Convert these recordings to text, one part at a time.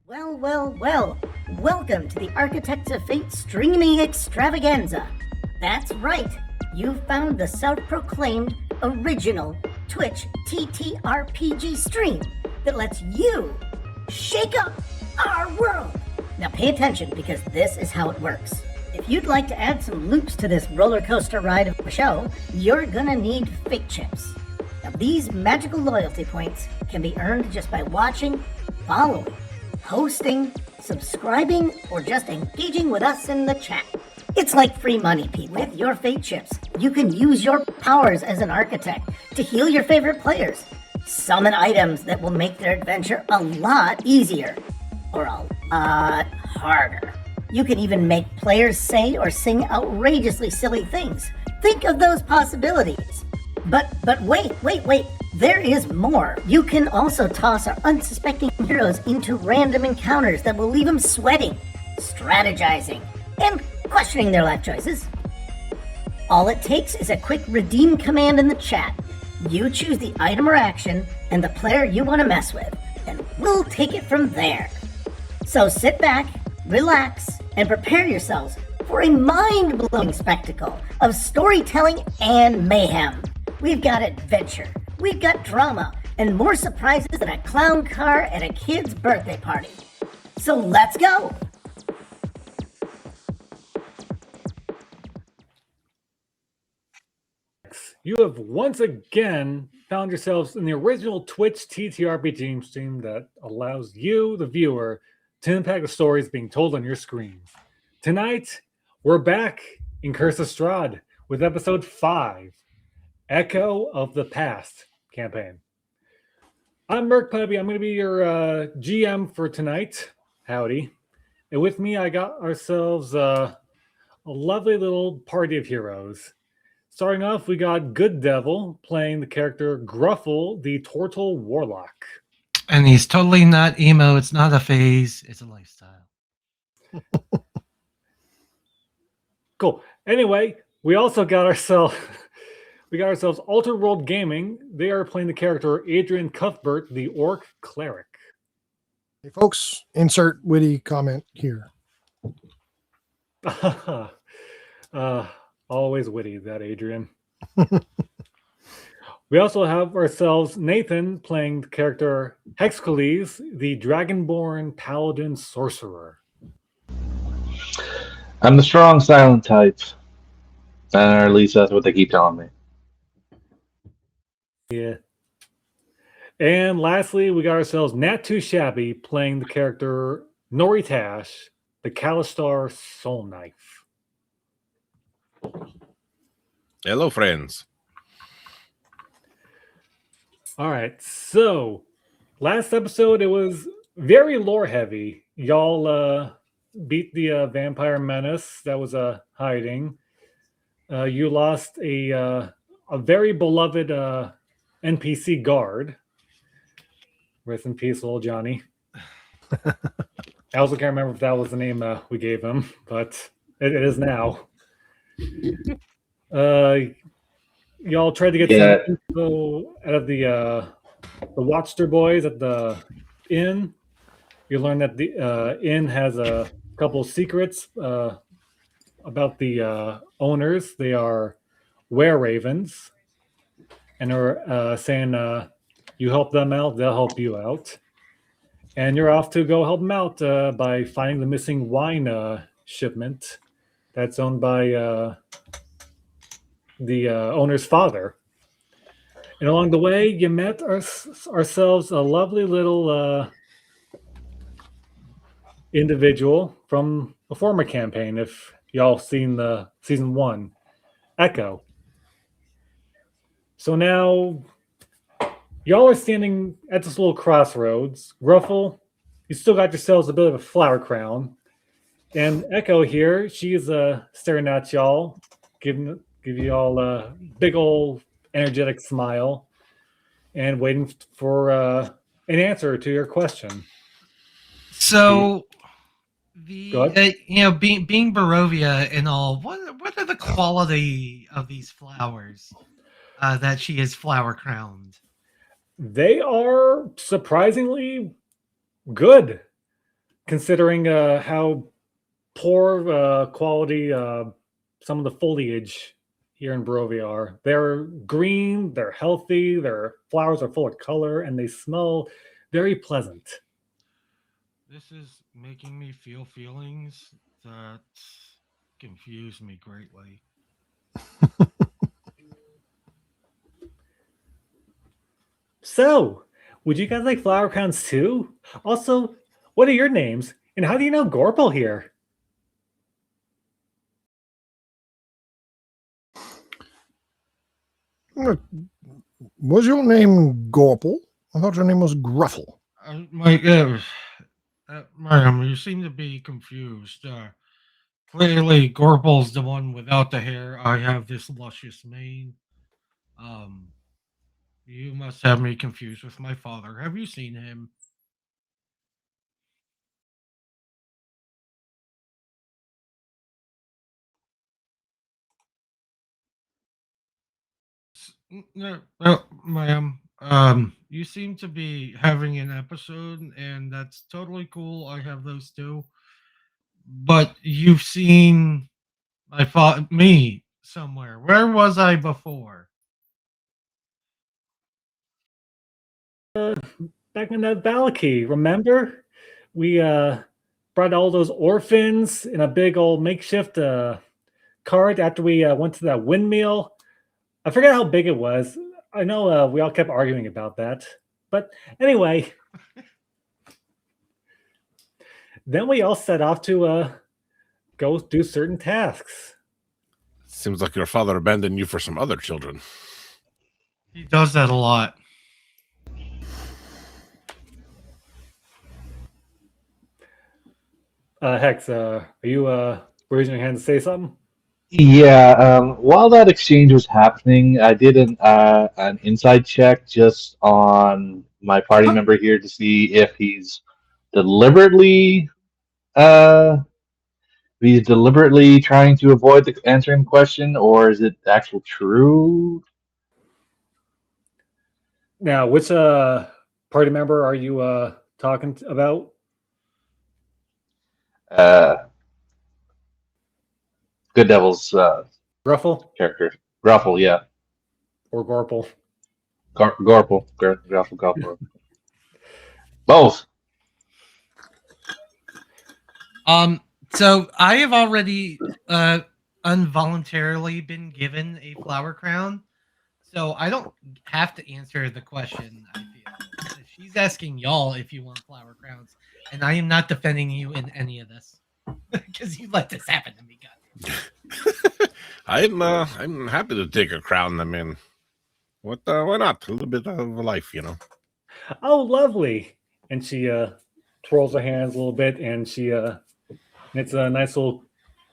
Well, well, well, welcome to the Architects of Fate streaming extravaganza. That's right, you've found the self-proclaimed original Twitch TTRPG stream that lets you shake up our world. Now pay attention because this is how it works. If you'd like to add some loops to this roller coaster ride of a show, you're gonna need fate chips. Now these magical loyalty points can be earned just by watching, following, hosting, subscribing, or just engaging with us in the chat. It's like free money, people. With your fate chips, you can use your powers as an architect to heal your favorite players, summon items that will make their adventure a lot easier, or a lot harder. You can even make players say or sing outrageously silly things. Think of those possibilities. But wait. There is more. You can also toss our unsuspecting heroes into random encounters that will leave them sweating, strategizing, and questioning their life choices. All it takes is a quick redeem command in the chat. You choose the item or action and the player you want to mess with, and we'll take it from there. So sit back, relax, and prepare yourselves for a mind-blowing spectacle of storytelling and mayhem. We've got adventure, we've got drama, and more surprises than a clown car at a kid's birthday party. So let's go! You have once again found yourselves in the original Twitch TTRPG stream that allows you, the viewer, to impact the stories being told on your screen. Tonight, we're back in Curse of Strahd with episode 5, Echo of the Past campaign. I'm Merc Pubby. I'm going to be your GM for tonight. Howdy. And with me, I got ourselves a lovely little party of heroes. Starting off, we got Good Devil playing the character Gruffle, the Turtle Warlock. And he's totally not emo. It's not a phase. It's a lifestyle. Cool. Anyway, we also got ourselves Alter World Gaming. They are playing the character Adrian Cuthbert, the Orc Cleric. Hey, folks, insert witty comment here. Always witty, that Adrian. We also have ourselves Nathan playing the character Hexcules, the Dragonborn Paladin Sorcerer. I'm the strong silent type. Or at least that's what they keep telling me. Yeah. And lastly, we got ourselves Nat Too Shabby playing the character Noritash, the Kalistar Soul Knife. Hello, friends. All right, so last episode, it was very lore heavy. Y'all beat the vampire menace that was hiding. You lost a very beloved NPC guard. Rest in peace, little Johnny. I also can't remember if that was the name we gave him, but it is now. Y'all tried to get some info out of the Watchster boys at the inn. You learned that the inn has a couple secrets about the owners. They are were-ravens, and are saying you help them out, they'll help you out. And you're off to go help them out by finding the missing wine shipment that's owned by the owner's father. And along the way, you met ourselves a lovely little individual from a former campaign, if y'all seen the season 1, Echo. So now y'all are standing at this little crossroads. Gruffle, you still got yourselves a bit of a flower crown. And Echo here, she's staring at y'all, give you all a big old energetic smile and waiting for an answer to your question. So, being Barovia and all, what are the quality of these flowers that she is flower crowned? They are surprisingly good. considering how poor quality some of the foliage here in Barovia are. They're green, they're healthy, their flowers are full of color, and they smell very pleasant. This is making me feel feelings that confuse me greatly. So, would you guys like flower crowns too? Also, what are your names? And how do you know Gorple here? Was your name Gorple? I thought your name was Gruffle. Ma'am, you seem to be confused. Clearly, Gorple's the one without the hair. I have this luscious mane. Um, you must have me confused with my father. Have you seen him? No, ma'am. You seem to be having an episode, and that's totally cool. I have those too. But you've seen me somewhere. Where was I before? Back in that Vallaki, remember? We brought all those orphans in a big old makeshift cart after we went to that windmill. I forget how big it was. I know we all kept arguing about that. But anyway, then we all set off to go do certain tasks. Seems like your father abandoned you for some other children. He does that a lot. Hex, are you raising your hand to say something? Yeah, while that exchange was happening, I did an inside check just on my party member here to see if deliberately uh he's deliberately trying to avoid answering the question, or is it actual true? Now, which party member are you talking about? Good Devil's Gruffle character. Gruffle, yeah. or Gorple? Gorple. Gruffle. Both. So I have already involuntarily been given a flower crown, so I don't have to answer the question. I feel she's asking y'all if you want flower crowns, and I am not defending you in any of this because you let this happen to me, goddamn. I'm happy to take a crown. I mean, why not? A little bit of life, you know. Oh, lovely! And she twirls her hands a little bit, and she knits a nice little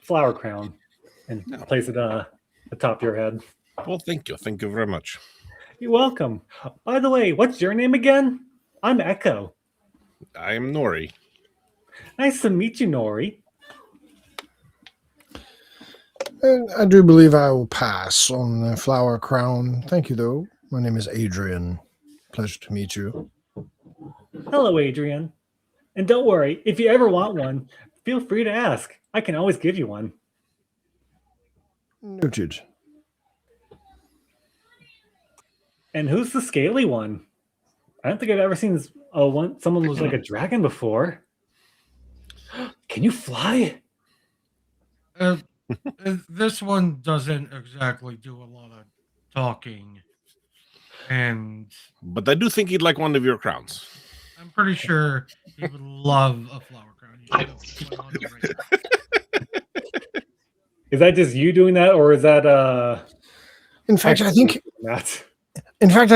flower crown and places it atop your head. Well, thank you very much. You're welcome. By the way, what's your name again? I'm Echo. I am Nori. Nice to meet you, Nori. I do believe I will pass on the flower crown. Thank you, though. My name is Adrian. Pleasure to meet you. Hello, Adrian. And don't worry, if you ever want one, feel free to ask. I can always give you one. Noted. And who's the scaly one? I don't think I've ever seen someone who's like a dragon before. Can you fly? This one doesn't exactly do a lot of talking, but I do think he'd like one of your crowns. I'm pretty sure he would love a flower crown. Is that just you doing that, or is that In fact, I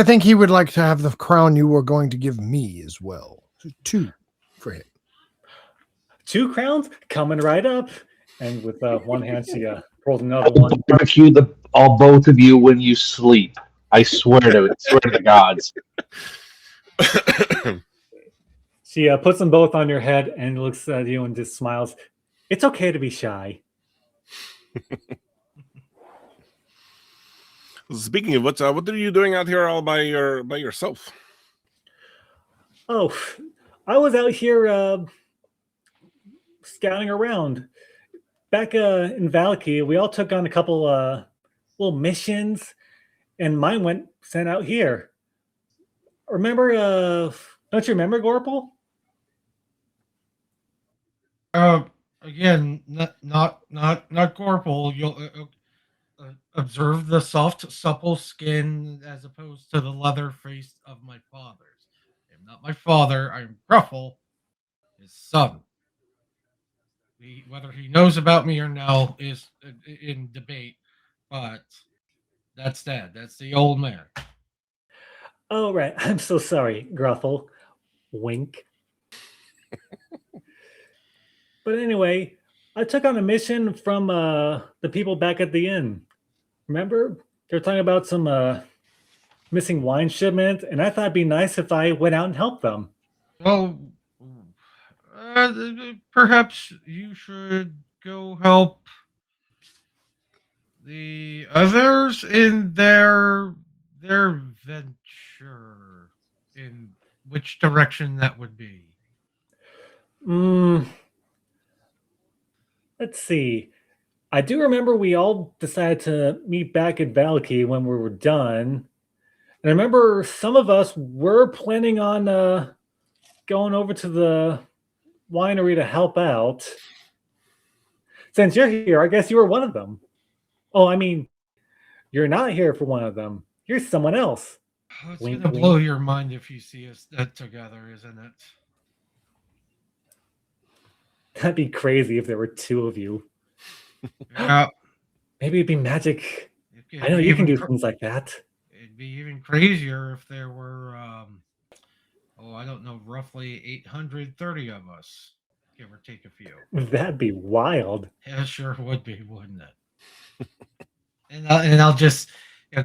think he would like to have the crown you were going to give me as well. So 2 for him. 2 crowns coming right up. And with one hand, she rolls another one. Barbecue both of you when you sleep. I swear to the gods. She puts them both on your head and looks at you and just smiles. It's okay to be shy. Speaking of what are you doing out here all by yourself? Oh, I was out here scouting around. Back in Vallaki, we all took on a couple little missions, and mine went sent out here. Remember? Don't you remember Gorple? Again, not Gorple. You'll observe the soft, supple skin as opposed to the leather face of my father's. I'm not my father. I'm Gruffle, his son. Whether he knows about me or no is in debate, but that's Dad. That's the old man. Oh, right. I'm so sorry, Gruffle. Wink. But anyway, I took on a mission from the people back at the inn. Remember? They were talking about some missing wine shipment, and I thought it'd be nice if I went out and helped them. Well, perhaps you should go help the others in their venture. In which direction that would be? Let's see. I do remember we all decided to meet back at Vallaki when we were done. And I remember some of us were planning on going over to the winery to help out. Since you're here, I guess you were one of them. Oh, I mean, you're not here for one of them. You're someone else. Oh, it's Wink, gonna wink. blow your mind if you see us together, isn't it? That'd be crazy if there were two of you. Yeah. Maybe it'd be magic. It'd I know be you can even do things like that. It'd be even crazier if there were, I don't know, roughly 830 of us, give or take a few. That'd be wild. Yeah, sure would be, wouldn't it? and I'll just,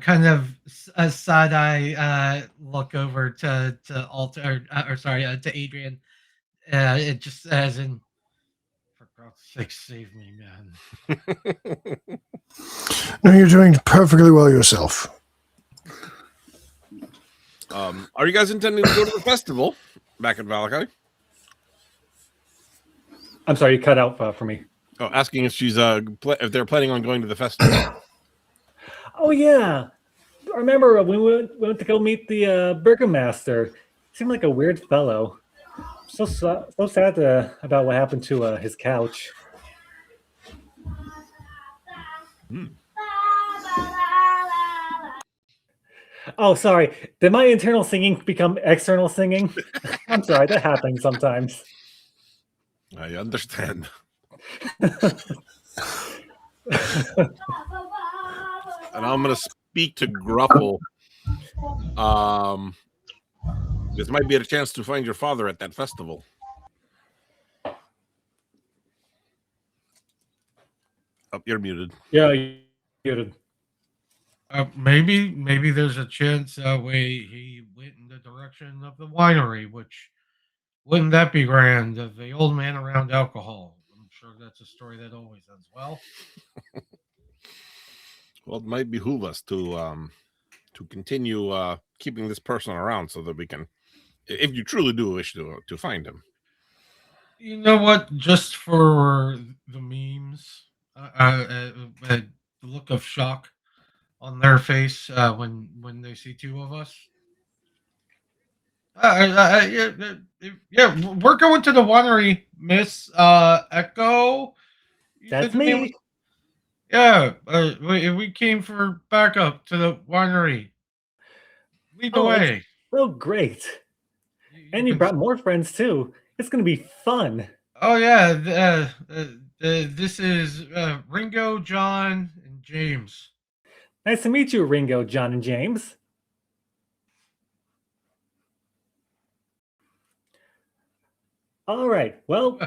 kind of a side eye look over to Alter, to Adrian. It just as in, for God's sake, save me, man. No, you're doing perfectly well yourself. Are you guys intending to go to the festival back at Vallaki? I'm sorry, you cut out for me. Oh, asking if she's if they're planning on going to the festival. Oh yeah, I remember we went to go meet the burgomaster. Seemed like a weird fellow. So sad about what happened to his couch. Oh, sorry. Did my internal singing become external singing? I'm sorry. That happens sometimes. I understand. And I'm going to speak to Gruffle. This might be a chance to find your father at that festival. Oh, you're muted. Yeah, you're muted. Maybe there's a chance he went in the direction of the winery, which wouldn't that be grand? The old man around alcohol. I'm sure that's a story that always ends well. Well, it might behoove us to continue keeping this person around so that we can, if you truly do wish to find him. You know what? Just for the memes, the look of shock on their face when they see two of us. Yeah, we're going to the winery, Miss Echo. That's me. Yeah, we came for backup to the winery. Lead the way. Oh, great. And you brought more friends, too. It's going to be fun. Oh, yeah. This is Ringo, John, and James. Nice to meet you, Ringo, John, and James. All right. Well,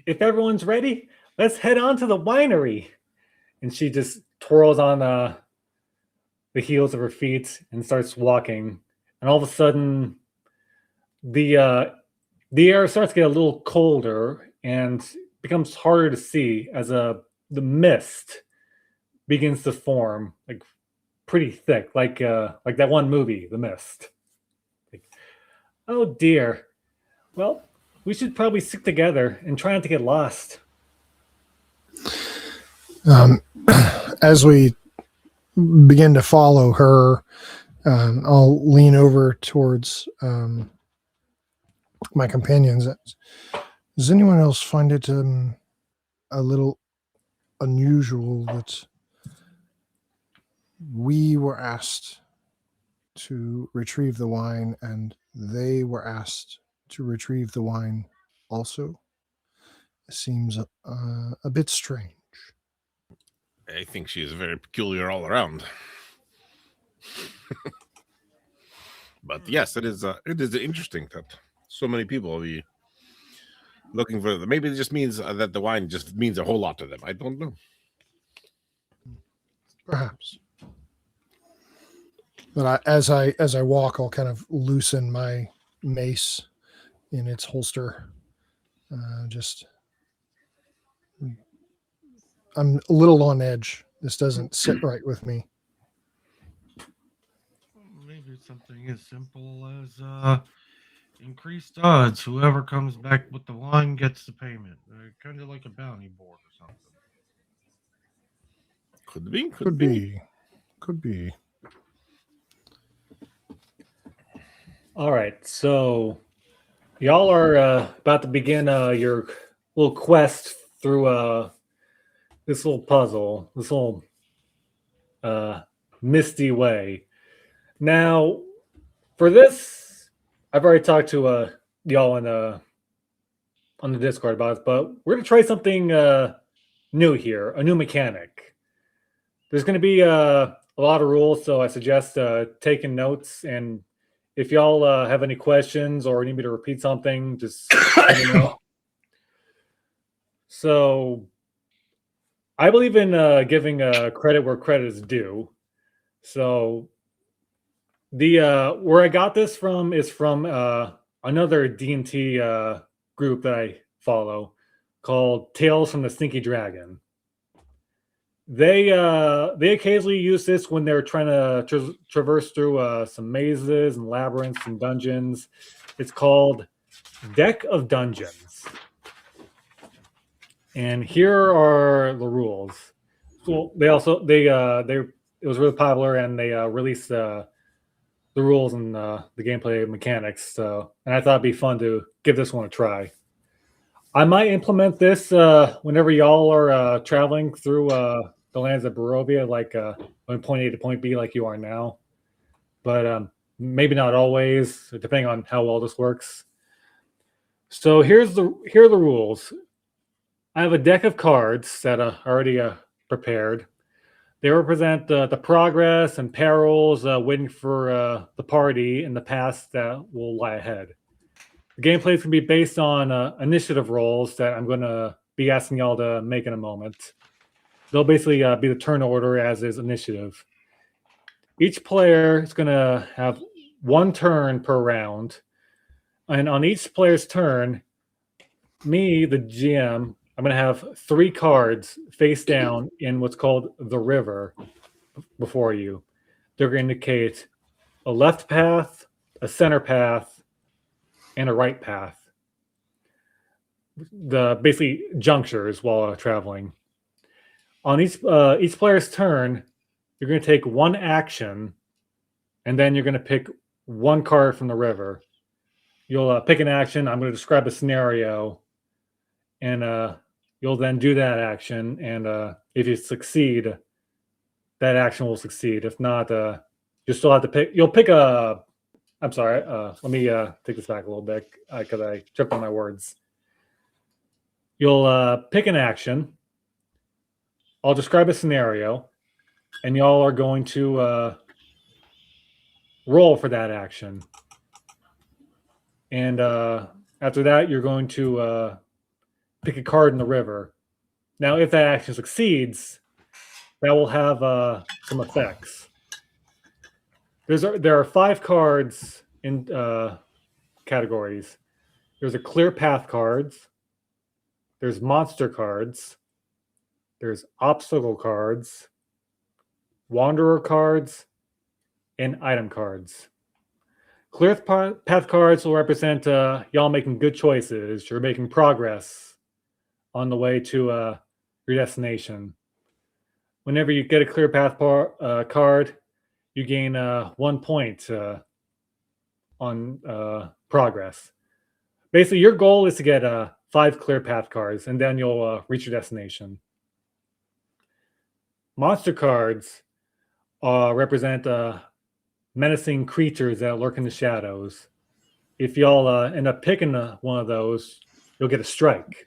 if everyone's ready, let's head on to the winery. And she just twirls on the heels of her feet and starts walking. And all of a sudden, the air starts to get a little colder and becomes harder to see as the mist begins to form, like pretty thick, like that one movie, The Mist. Like, oh dear. Well, we should probably stick together and try not to get lost. As we begin to follow her, I'll lean over towards my companions. Does anyone else find it a little unusual that we were asked to retrieve the wine and they were asked to retrieve the wine also? It seems a bit strange. I think she is very peculiar all around. But yes, it is interesting that so many people will be looking for them. Maybe it just means that the wine just means a whole lot to them. I don't know. Perhaps. But as I walk, I'll kind of loosen my mace in its holster. I'm a little on edge. This doesn't sit right with me. Maybe something as simple as increased odds. Whoever comes back with the wine gets the payment. Kind of like a bounty board or something. Could be. Could be. All right, so y'all are about to begin your little quest through this little puzzle, this little misty way. Now, for this, I've already talked to y'all on the Discord about it, but we're gonna try something new here, a new mechanic. There's gonna be a lot of rules, so I suggest taking notes. And if y'all have any questions or need me to repeat something, just let me know. So, I believe in giving credit where credit is due. So, the where I got this from is from another D&T group that I follow called Tales from the Stinky Dragon. They occasionally use this when they're trying to traverse through some mazes and labyrinths and dungeons. It's called Deck of Dungeons. And here are the rules. So it was really popular, and they released the rules and the gameplay mechanics. So, and I thought it'd be fun to give this one a try. I might implement this whenever y'all are traveling through the lands of Barovia, like from point A to point B, like you are now. But maybe not always, depending on how well this works. So here are the rules. I have a deck of cards that are already prepared. They represent the progress and perils waiting for the party in the past that will lie ahead. The gameplay is going to be based on initiative rolls that I'm going to be asking y'all to make in a moment. They'll basically be the turn order as is initiative. Each player is going to have one turn per round. And on each player's turn, me, the GM, I'm going to have 3 cards face down in what's called the river before you. They're going to indicate a left path, a center path, and a right path. The basically junctures while traveling. On each player's turn, you're going to take one action, and then you're going to pick one card from the river. You'll pick an action. I'm going to describe a scenario, and you'll then do that action. And if you succeed, that action will succeed. If not, you still have to pick. You'll pick a. I'm sorry. Let me take this back a little bit because I tripped on my words. You'll pick an action. I'll describe a scenario, and y'all are going to roll for that action. And after that, you're going to pick a card in the river. Now, if that action succeeds, that will have some effects. There are 5 cards in categories. There's a clear path cards. There's monster cards. There's obstacle cards, wanderer cards, and item cards. Clear path cards will represent y'all making good choices. You're making progress on the way to your destination. Whenever you get a clear path card, you gain 1 point on progress. Basically, your goal is to get 5 clear path cards, and then you'll reach your destination. Monster cards represent menacing creatures that lurk in the shadows. If y'all end up picking one of those, you'll get a strike.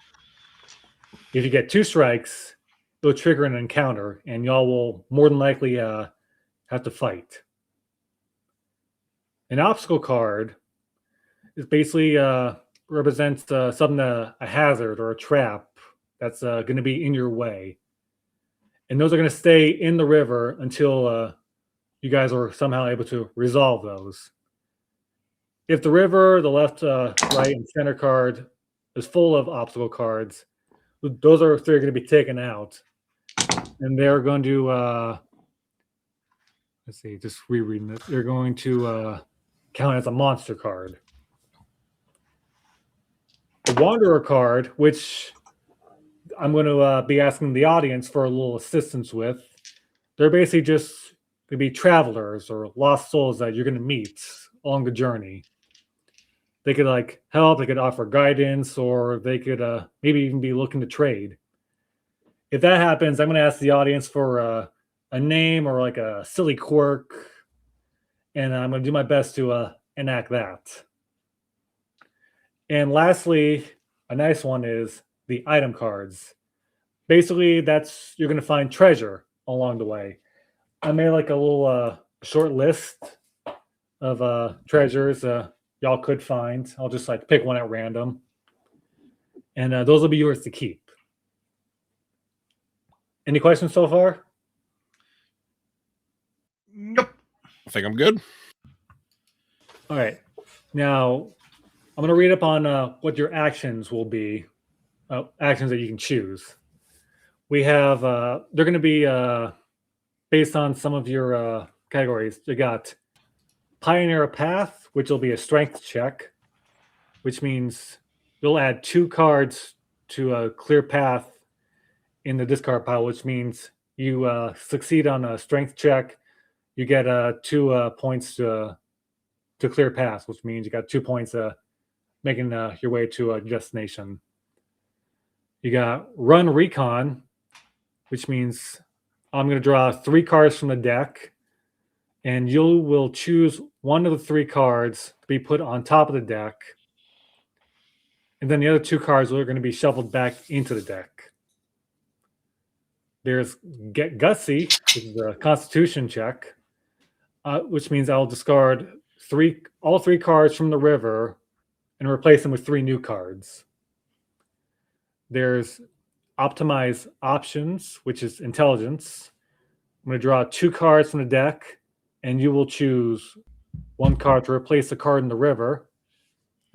If you get 2 strikes, it'll trigger an encounter, and y'all will more than likely have to fight. An obstacle card is basically represents something, a hazard or a trap that's going to be in your way. And those are going to stay in the river until you guys are somehow able to resolve those. If the river, the left, right, and center card is full of obstacle cards, those are 3 going to be taken out. And they're going to, let's see, just rereading this. They're going to count as a monster card. The Wanderer card, which I'm going to be asking the audience for a little assistance with, they're basically just going to be travelers or lost souls that you're going to meet along the journey. They could like help, they could offer guidance, or they could maybe even be looking to trade. If that happens, I'm going to ask the audience for a name or like a silly quirk, and I'm going to do my best to enact that. And lastly, a nice one is the item cards. Basically, that's you're going to find treasure along the way. I made like a little short list of treasures y'all could find. I'll just like pick one at random, and those will be yours to keep. Any questions so far? Nope. I think I'm good. All right. Now, I'm going to read up on what your actions will be, actions that you can choose. We have, they're going to be based on some of your categories. You got Pioneer a Path, which will be a strength check, which means you'll add 2 cards to a clear path in the discard pile, which means you succeed on a strength check, you get 2 points to clear path, which means you got 2 points making your way to a destination. You got Run Recon, which means I'm going to draw 3 cards from the deck, and you will choose one of the 3 cards to be put on top of the deck, and then the other 2 cards are going to be shuffled back into the deck. There's Get Gutsy, which is a Constitution check, which means I'll discard all 3 cards from the river and replace them with 3 new cards. There's Optimize Options, which is Intelligence. I'm going to draw 2 cards from the deck, and you will choose 1 card to replace the card in the river.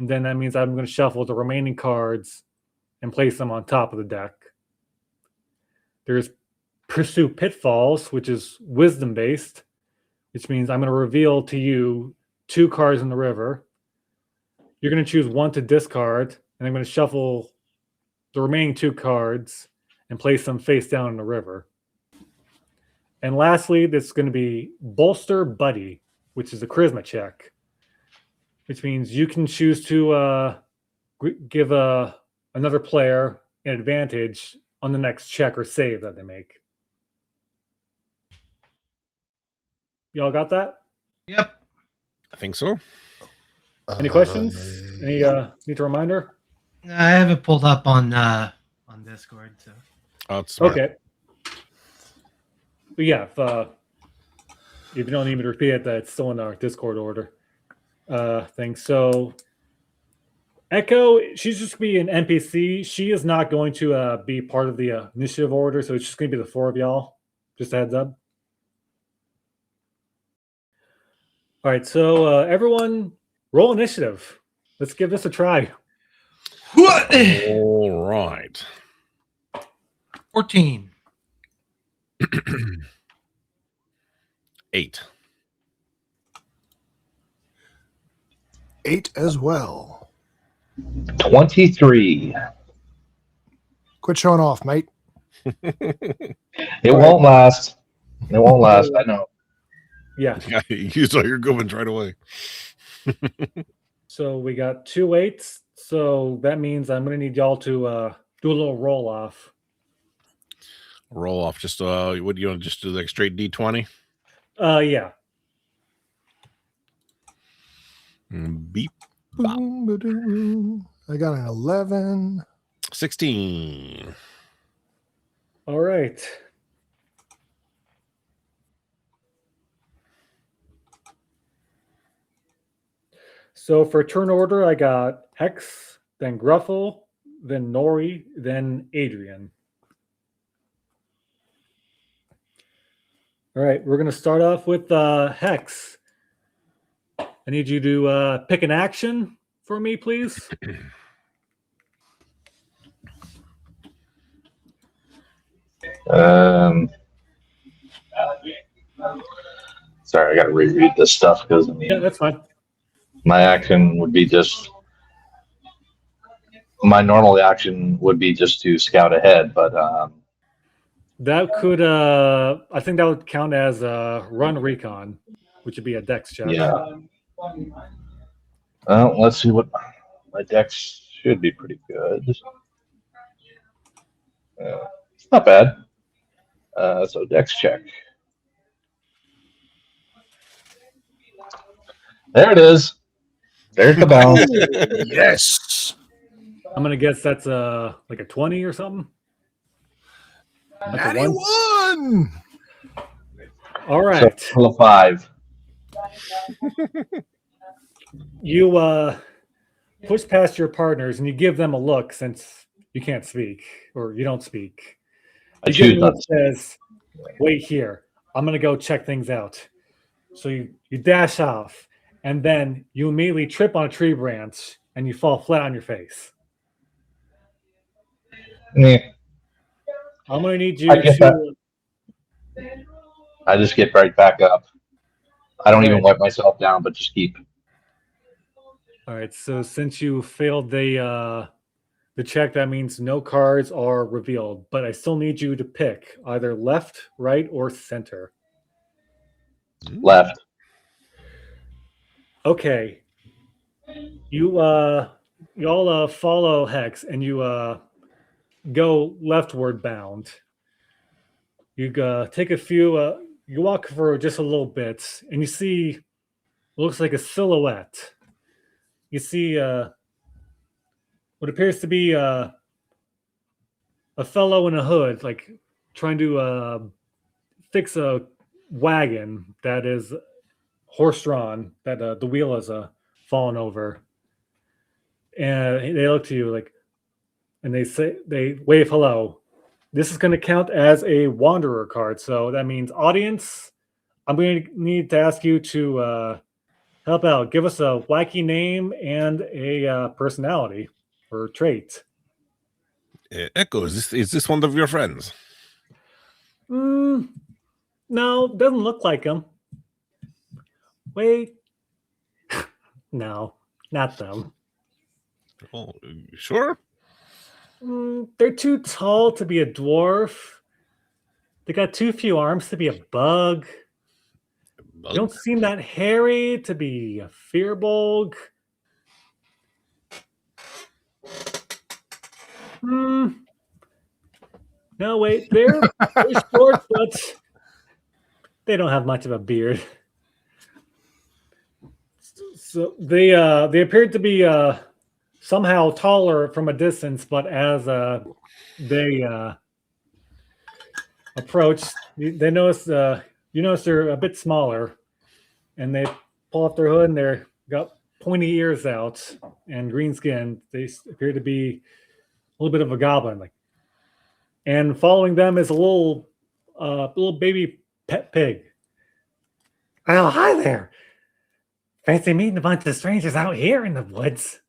And then that means I'm going to shuffle the remaining cards and place them on top of the deck. There's Pursue Pitfalls, which is wisdom-based, which means I'm going to reveal to you 2 cards in the river. You're going to choose 1 to discard, and I'm going to shuffle the remaining 2 cards and place them face down in the river. And lastly, this is going to be Bolster Buddy, which is a charisma check, which means you can choose to give another player an advantage on the next check or save that they make. Y'all got that? Yep. I think so. Any questions? Any need a reminder? I have it pulled up on Discord. So Oh, it's smart. Okay. But yeah, if you don't need me to repeat it, that's still in our Discord order thing. So Echo, she's just going to be an NPC. She is not going to be part of the initiative order, so it's just going to be the 4 of y'all. Just a heads up. All right, so everyone, roll initiative. Let's give this a try. All right. 14. 8. 8 as well. 23. Quit showing off, mate. It won't last. It won't last. I know. Yeah. Yeah, you used all your gubbins right away. So we got 2 8s. So that means I'm going to need y'all to do a little roll off. Roll off. Just what do you want to just do like straight D20? Yeah. Beep. Boom, ba-doo. I got an 11. 16. All right. So for turn order, I got Hex, then Gruffle, then Nori, then Adrian. All right, we're going to start off with Hex. I need you to pick an action for me, please. Sorry, I got to reread this stuff because Yeah, that's fine. my action would be just my normal action would be just to scout ahead, but That could, I think that would count as run recon, which would be a dex check. yeah. Well, let's see what my dex should be pretty good. It's not bad. So dex check. There it is. There's the balance. Yes. I'm going to guess that's like a 20 or something. That's a 91. All So right. full of 5. You push past your partners and you give them a look since you can't speak or you don't speak. I You give choose them not what to. says, wait here. I'm going to go check things out. So you dash off and then you immediately trip on a tree branch and you fall flat on your face. Yeah, I'm going to need you I get to... I just get right back up. I don't even Right. wipe myself down, but just keep. All right, so since you failed the check, that means no cards are revealed. But I still need you to pick either left, right, or center. Left. Okay. You all follow Hex and you go leftward bound. You take a few. You walk for just a little bit, and you see looks like a silhouette. You see what appears to be a fellow in a hood, like trying to fix a wagon that is horse-drawn, that the wheel has fallen over. And they look to you like, and they wave hello. This is going to count as a wanderer card, so that means audience. I'm going to need to ask you to help out. Give us a wacky name and a personality or trait. Echo, is this one of your friends? No, doesn't look like him. Wait. No, not them. Oh, sure. They're too tall to be a dwarf. They got too few arms to be a bug. They don't seem that hairy to be a fearbolg. No, wait, they're short, but they don't have much of a beard. So they appeared to be somehow taller from a distance, but as they approach, they notice you notice they're a bit smaller, and they pull up their hood and they're got pointy ears out and green skin. They appear to be a little bit of a goblin, like. And following them is a little baby pet pig. Oh, hi there. Fancy meeting a bunch of strangers out here in the woods.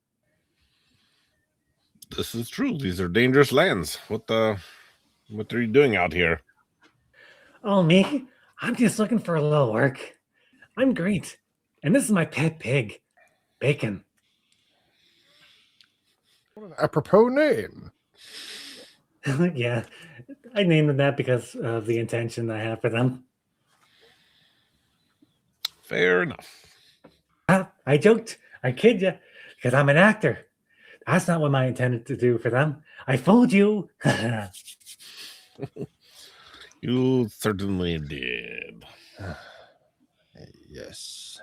This is true. These are dangerous lands. What are you doing out here? Oh, me? I'm just looking for a little work. I'm great. And this is my pet pig. Bacon. What an apropos name. Yeah, I named them that because of the intention I have for them. Fair enough. I joked. I kid you, because I'm an actor. That's not what I intended to do for them. I fooled you. You certainly did. Yes.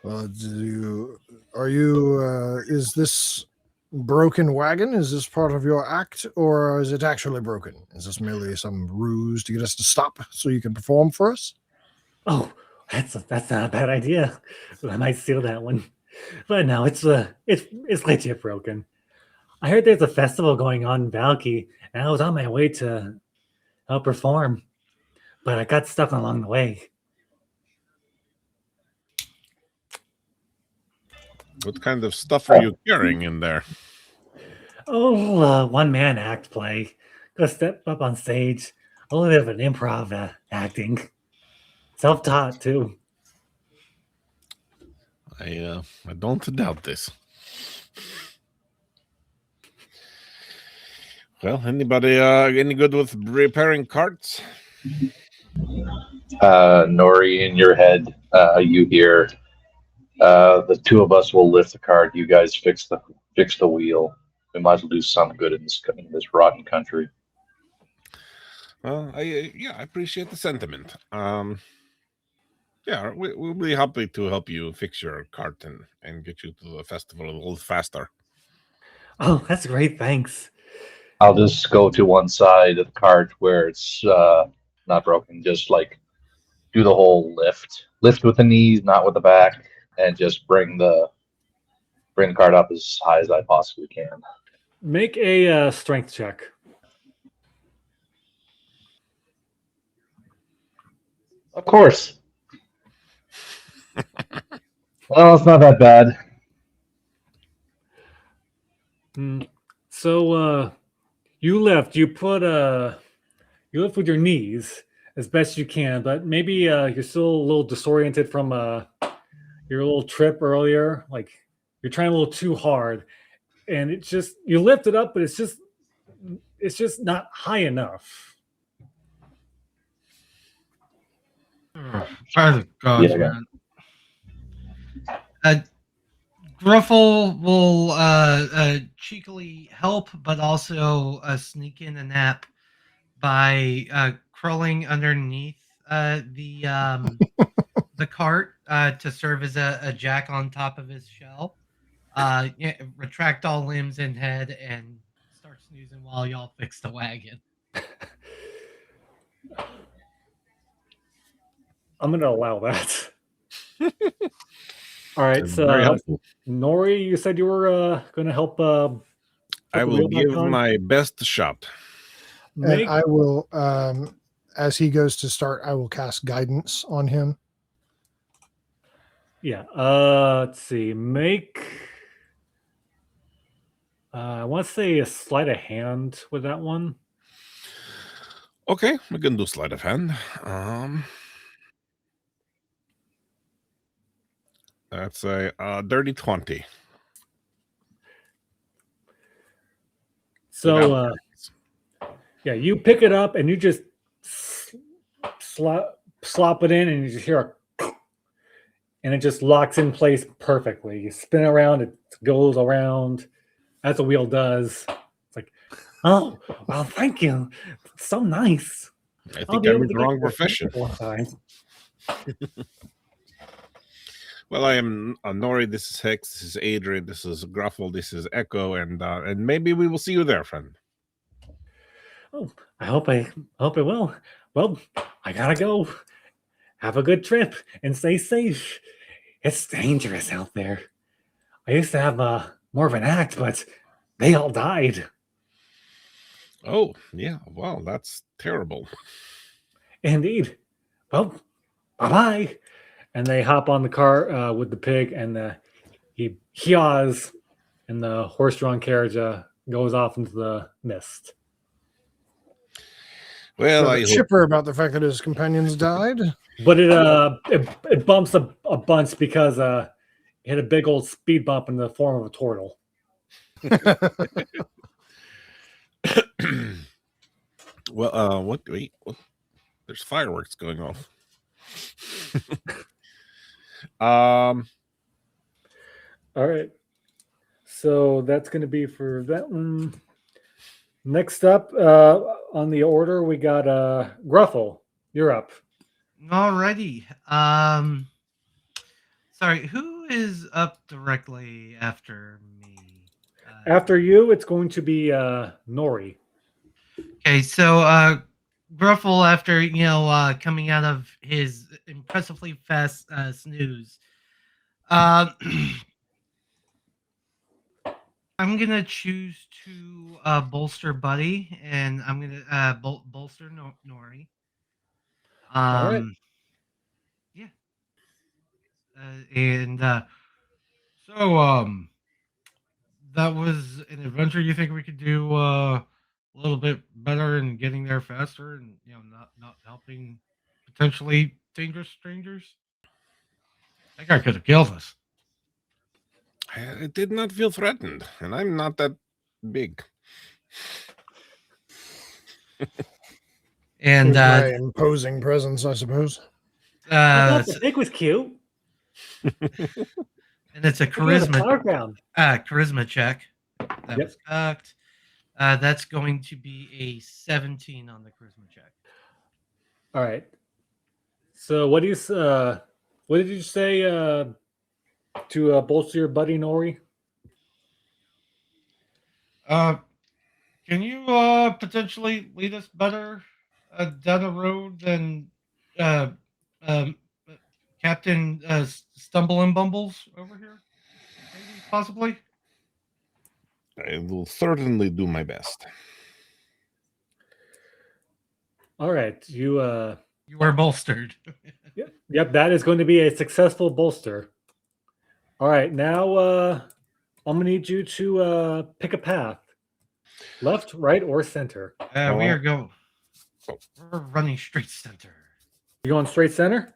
Well, is this broken wagon? Is this part of your act, or is it actually broken? Is this merely some ruse to get us to stop so you can perform for us? Oh, that's not a bad idea. I might steal that one. But no, it's legit broken. I heard there's a festival going on in Vallaki, and I was on my way to help perform, but I got stuck along the way. What kind of stuff are you carrying in there? Oh, one-man act play. Go step up on stage. A little bit of an improv acting. Self-taught, too. I don't doubt this. Well, anybody any good with repairing carts? Nori, in your head, you hear the two of us will lift the cart. You guys fix the wheel. We might as well do some good in this rotten country. Well, I appreciate the sentiment. Yeah, we'll be happy to help you fix your cart and get you to the festival a little faster. Oh, that's great. Thanks. I'll just go to one side of the cart where it's not broken. Just like do the whole lift with the knees, not with the back, and just bring the cart up as high as I possibly can. Make a strength check. Of course. Well, it's not that bad. So you lift. You lift with your knees as best you can, but maybe you're still a little disoriented from your little trip earlier. Like you're trying a little too hard, and it's just you lift it up, but it's just not high enough. By the gods, Yeah. man. Gruffle will cheekily help, but also sneak in a nap by crawling underneath the cart to serve as a jack on top of his shell. Retract all limbs and head and start snoozing while y'all fix the wagon. I'm going to allow that. All right, It's very so helpful. Nori, you said you were going to help. I will give my best shot. And I will, as he goes to start, I will cast guidance on him. Yeah. Let's see. Make. I want to say a sleight of hand with that one. Okay, we can do sleight of hand. That's a dirty 20. So, yeah, you pick it up and you just slop it in, and you just hear and it just locks in place perfectly. You spin around, it goes around. That's what wheel does. It's like, oh, well, thank you. It's so nice. I think I'm in the wrong profession. Well, I am Nori. This is Hex. This is Adrian. This is Gruffle. This is Echo, and maybe we will see you there, friend. Oh, I hope it will. Well, I gotta go. Have a good trip and stay safe. It's dangerous out there. I used to have more of an act, but they all died. Oh, yeah. Wow, that's terrible. Indeed. Well, bye-bye. And they hop on the car with the pig, and he yaws, and the horse-drawn carriage goes off into the mist. Well, rather I hope. chipper about the fact that his companions died. But it bumps a bunch because it had a big old speed bump in the form of a turtle. Well, what? Wait, what? There's fireworks going off. All right. So that's going to be for that one. Next up on the order, we got Gruffle. You're up. Alrighty. Sorry, who is up directly after me? After you, it's going to be Nori. Okay, so Gruffle, after coming out of his impressively fast snooze, I'm gonna choose to bolster Buddy, and I'm gonna bolster Nori. All right. Yeah. And so that was an adventure. You think we could do a little bit better in getting there faster, and not helping potentially dangerous strangers? That guy could have killed us. I did not feel threatened, and I'm not that big. And my imposing presence, I suppose. The pig was cute. And it's a charisma check. That was cocked. That's going to be a 17 on the charisma check. All right. So what did you say to bolster your buddy Nori? Can you potentially lead us better down the road than Captain Stumble and Bumbles over here? Maybe, possibly? I will certainly do my best. All right. You are bolstered. Yep, that is going to be a successful bolster. All right, now I'm going to need you to pick a path. Left, right, or center? We're running straight center. You're going straight center?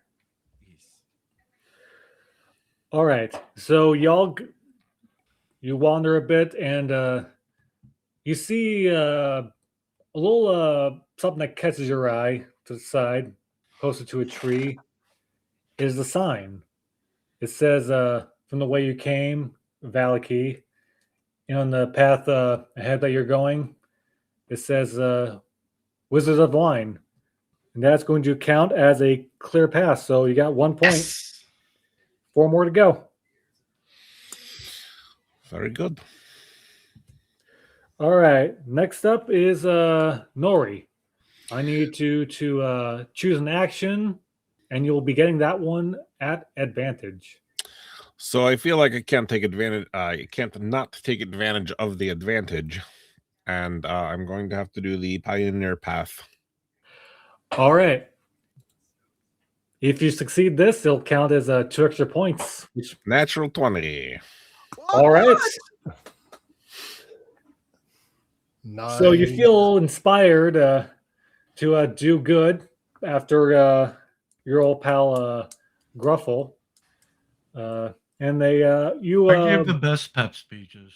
Yes. All right. So you wander a bit and you see a little something that catches your eye to the side, posted to a tree, is the sign. It says, from the way you came, Vallaki, and on the path ahead that you're going, it says Wizards of Wine. And that's going to count as a clear pass. So you got 1 point. Yes. 4 more to go. Very good. All right. Next up is Nori. I need you to choose an action, and you'll be getting that one at advantage. So I feel like I can't take advantage. I can't not take advantage of the advantage, and I'm going to have to do the pioneer path. All right. If you succeed this, it'll count as 2 extra points. Natural 20. All right. Nice. So you feel inspired to do good after your old pal Gruffle. And they I give the best pep speeches.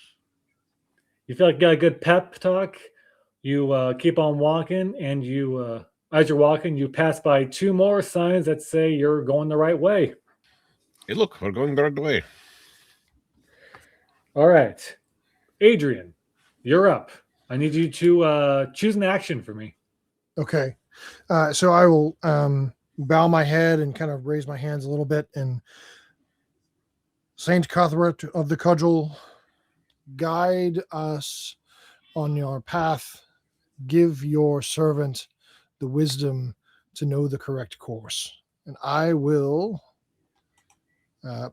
You feel like you got a good pep talk. You keep on walking, and you as you're walking, you pass by 2 more signs that say you're going the right way. Hey, look, we're going the right way. All right. Adrian, you're up. I need you to choose an action for me. Okay. So I will bow my head and kind of raise my hands a little bit. And Saint Cuthbert of the Cudgel, guide us on your path. Give your servant the wisdom to know the correct course. And I will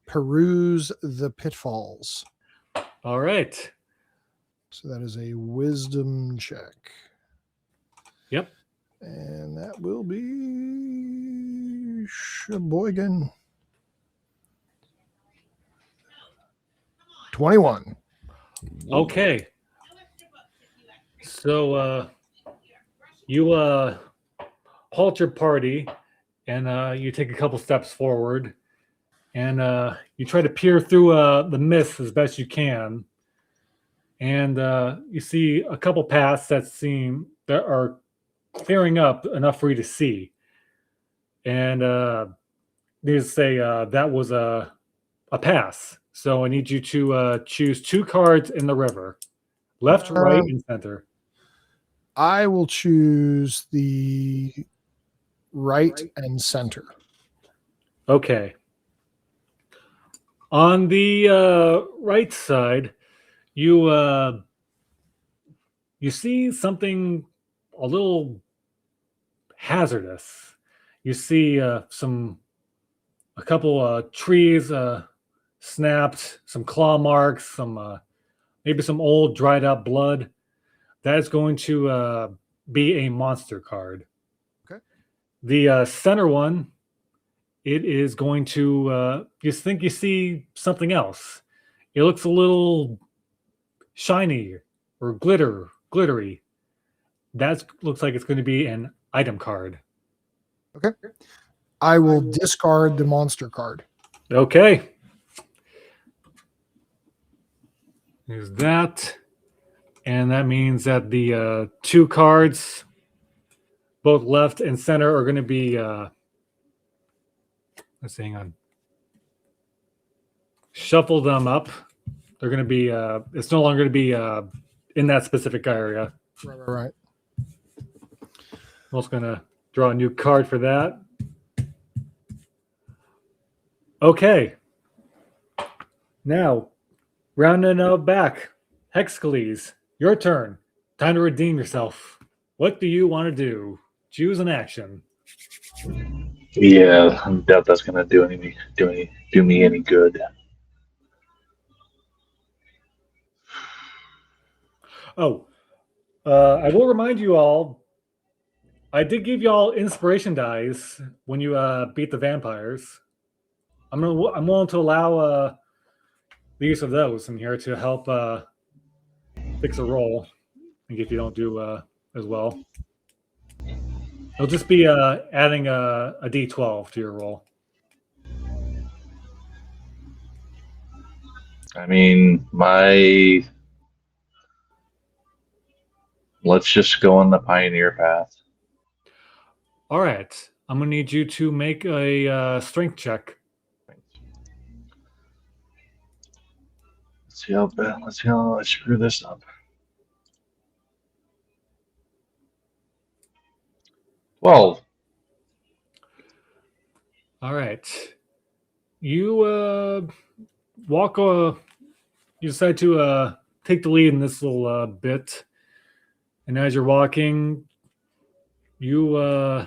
peruse the pitfalls. All right. So that is a wisdom check. Yep. And that will be Sheboygan. 21. Okay. So you halt your party, and you take a couple steps forward, and you try to peer through the mist as best you can, and you see a couple paths that are clearing up enough for you to see, and needless to say, that was a pass. So I need you to choose 2 cards in the river, left, right, and center. I will choose the right and center. Okay. On the right side, you see something a little hazardous. You see a couple trees snapped, some claw marks, maybe some old dried up blood. That is going to be a monster card. Okay. The center one, it is going to you think you see something else. It looks a little shiny or glittery. That looks like it's going to be an item card. Okay. I will discard the monster card. Okay. There's that. And that means that the 2 cards, both left and center, are going to be let's see, hang on. Shuffle them up. They're going to be it's no longer going to be in that specific area. Right. I'm also going to draw a new card for that. Okay. Now, rounding out back, Hexcles, your turn. Time to redeem yourself. What do you want to do? Choose an action. Yeah, I doubt that's gonna do me any good. Oh, I will remind you all, I did give you all inspiration dice when you beat the vampires. I'm willing to allow the use of those in here to help fix a roll, if you don't do as well. It'll just be adding a D12 to your roll. I mean, let's just go on the pioneer path. All right. I'm going to need you to make a strength check. Let's see how I screw this up. 12. All right. You you decide to take the lead in this little bit. And as you're walking, you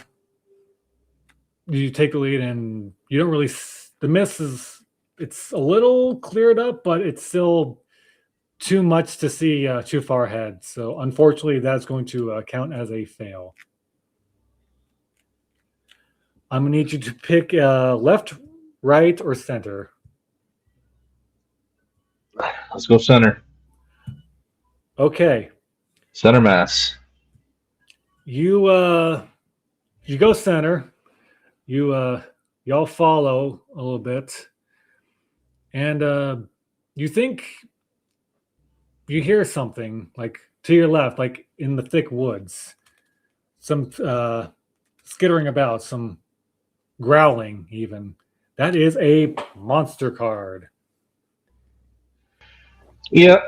take the lead, and you don't really the mist it's a little cleared up, but it's still too much to see too far ahead. So unfortunately, that's going to count as a fail. I'm gonna need you to pick left, right, or center. Let's go center. Okay. Center mass. You go center. Y'all follow a little bit, and you think you hear something like to your left, like in the thick woods. Some skittering about, some growling even. That is a monster card. Yeah.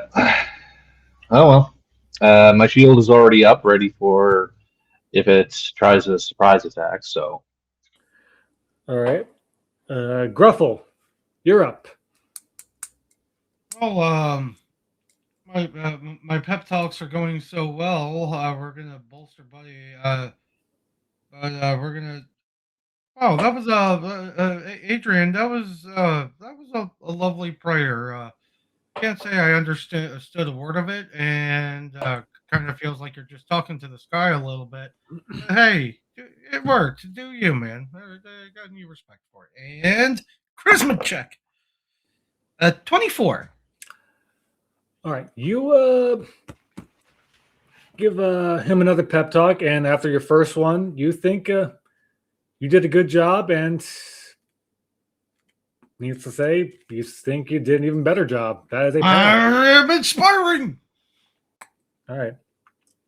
Oh well. My shield is already up, ready for if it tries a surprise attack. So. All right. Gruffle, you're up. Well, my pep talks are going so well. We're gonna bolster Buddy. But we're gonna. Oh, that was Adrian. That was a lovely prayer. Can't say I understood a word of it, and kind of feels like you're just talking to the sky a little bit. But hey, it worked. Do you, man? I got any respect for it. And charisma check. 24. All right. You give him another pep talk, and after your first one, you think you did a good job, and needless to say, you think you did an even better job. That is a pass. I am inspiring. All right.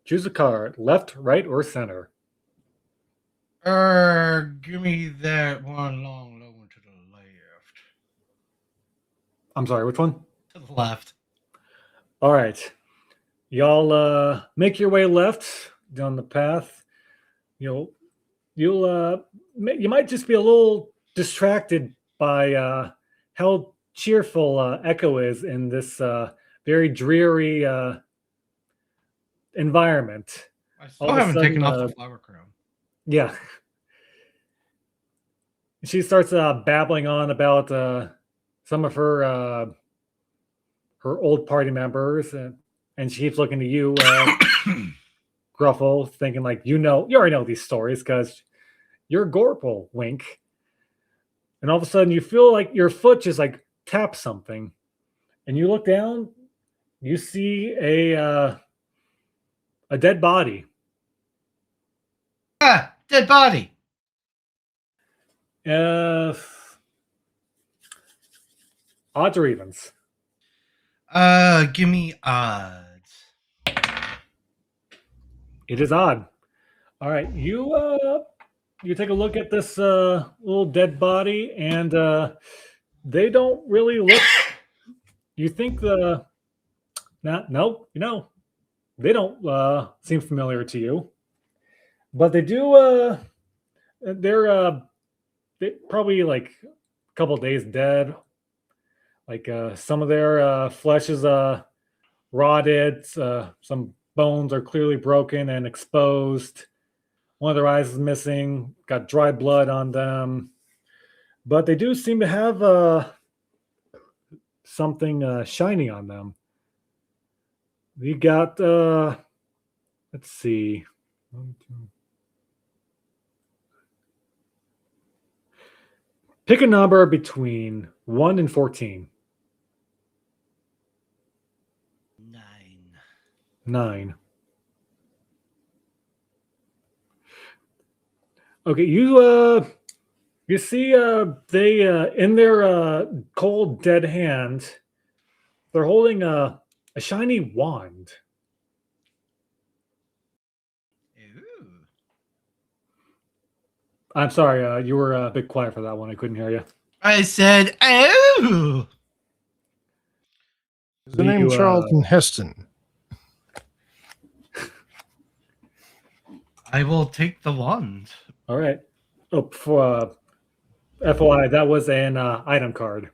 Choose a card, left, right, or center. Give me that one long low one to the left. I'm sorry, which one? To the left. All right. Y'all make your way left down the path. You might just be a little distracted by how cheerful Echo is in this very dreary environment. I still All of a haven't taken sudden, off the flower crown. Yeah. She starts babbling on about some of her old party members, and she keeps looking to you, Gruffle, thinking like you already know these stories because you're Gorple, wink. And all of a sudden, you feel like your foot just like taps something, and you look down, you see a dead body. Ah, dead body. Odds or evens? Give me odds. It is odd. All right, you take a look at this little dead body, and they don't really look. You think they don't seem familiar to you, but they do. They're probably like a couple days dead. Like some of their flesh is rotted. Some bones are clearly broken and exposed. One of their eyes is missing. Got dry blood on them, but they do seem to have something shiny on them. We got. Let's see. 1, 2. Pick a number between 1 and 14. 9. 9. Okay, you see they in their cold dead hand, they're holding a shiny wand. Ooh. I'm sorry, you were a bit quiet for that one. I couldn't hear you. I said, "Oh." Is the name Charlton Heston? I will take the wand. All right. Oh, for FYI, that was an item card.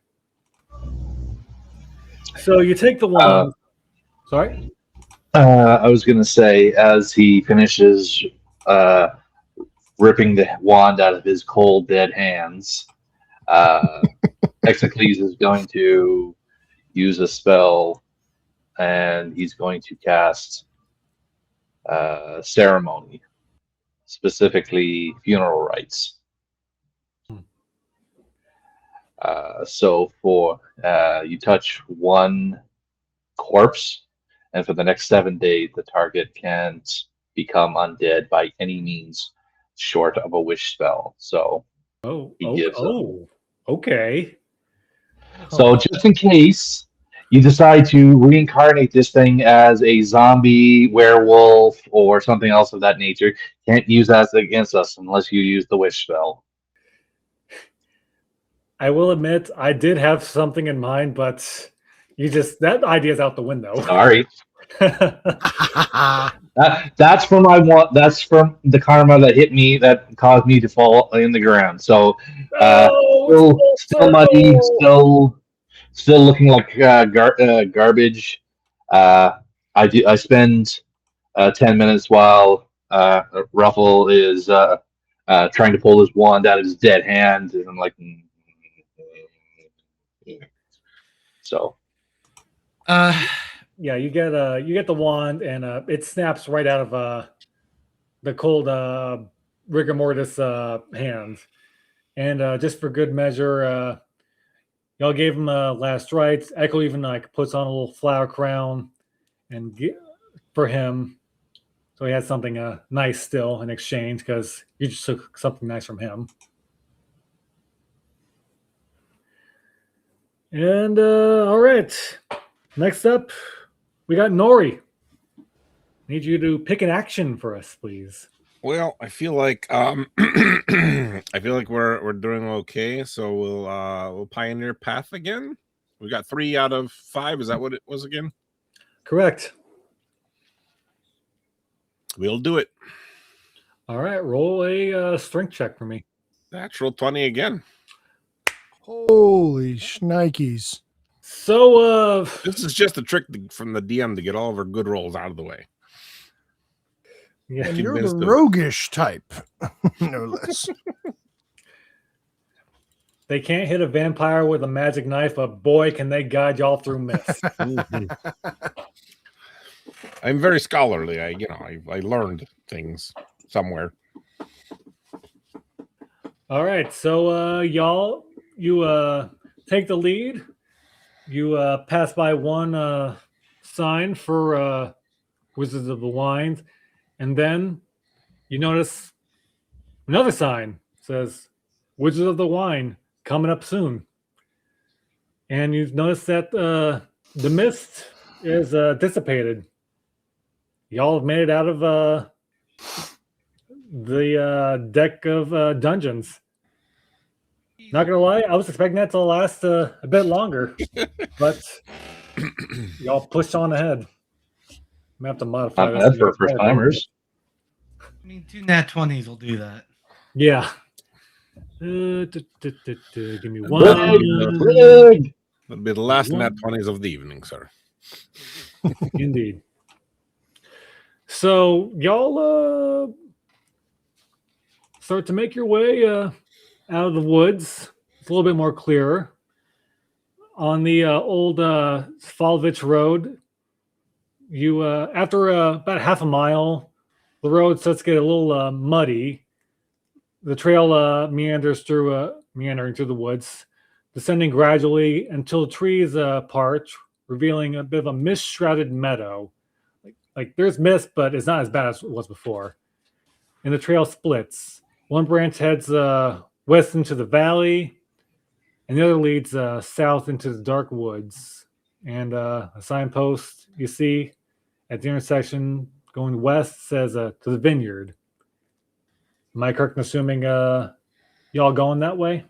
So you take the wand. Sorry? I was going to say, as he finishes ripping the wand out of his cold, dead hands, Exocles is going to use a spell, and he's going to cast ceremony, specifically funeral rites. So for you touch one corpse, and for the next 7 days, the target can't become undead by any means short of a wish spell. So okay. So just in case you decide to reincarnate this thing as a zombie, werewolf, or something else of that nature, can't use that against us unless you use the wish spell. I will admit I did have something in mind, but that idea is out the window. Sorry. That's from that's from the karma that hit me that caused me to fall in the ground. So still muddy, still looking like garbage. I spend 10 minutes while Ruffle is trying to pull his wand out of his dead hand, and I'm like, so. Yeah, you get the wand, and it snaps right out of the cold rigor mortis hand. And just for good measure, y'all gave him last rites. Echo even puts on a little flower crown and for him, So he had something nice still in exchange because you just took something nice from him. And all right, next up, we got Nori. Need you to pick an action for us, please. Well, I feel like I feel like we're doing okay. So we'll pioneer path again. We got 3 out of 5. Is that what it was again? Correct. We'll do it. All right, roll a strength check for me. Natural 20 again. Holy shnikes. So, This is just a trick from the DM to get all of our good rolls out of the way. yeah, And you're the convinced of it. roguish type, no less. they can't hit a vampire with a magic knife, but boy, can they guide y'all through mist. I'm very scholarly. I learned things somewhere. All right, so y'all, you take the lead. You pass by one sign for Wizards of the Wine, and then you notice another sign says Wizards of the Wine coming up soon. And you've noticed that the mist is dissipated. Y'all have made it out of the deck of dungeons. Not gonna lie, I was expecting that to last a bit longer, but y'all pushed on ahead. I'm gonna have to modify Not this. bad for first timers. I mean, 2 nat 20s will do that. Yeah. Give me one. That'll be the last nat 20s of the evening, sir. Indeed. So y'all start to make your way out of the woods. It's a little bit more clearer. On the old Falvich Road, you after about half a mile, the road starts to get a little muddy. The trail meandering through the woods, descending gradually until the trees part, revealing a bit of a mist-shrouded meadow. Like there's mist, but it's not as bad as it was before. And the trail splits. One branch heads west into the valley, and the other leads south into the dark woods. And a signpost you see at the intersection going west says to the vineyard. Am I correct in assuming y'all going that way?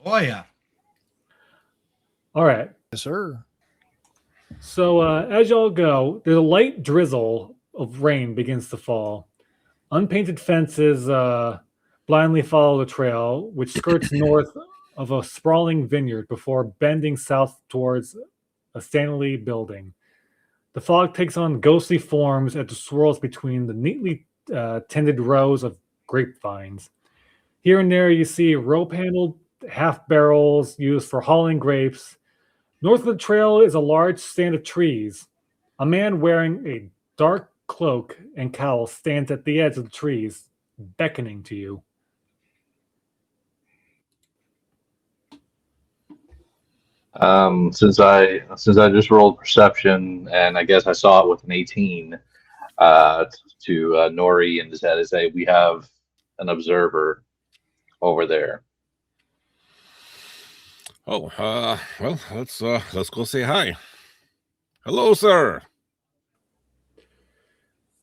Oh, yeah. All right. Yes, sir. So as y'all go, there's a light drizzle of rain begins to fall. Unpainted fences blindly follow the trail, which skirts north of a sprawling vineyard before bending south towards a stately building. The fog takes on ghostly forms as it swirls between the neatly tended rows of grapevines. Here and there you see rope-handled half barrels used for hauling grapes. North of the trail is a large stand of trees. A man wearing a dark cloak and cowl stands at the edge of the trees, beckoning to you. Since I just rolled perception, and I guess I saw it with an 18 to Nori and just had to say we have an observer over there. Oh, well, let's go say hi. Hello, sir.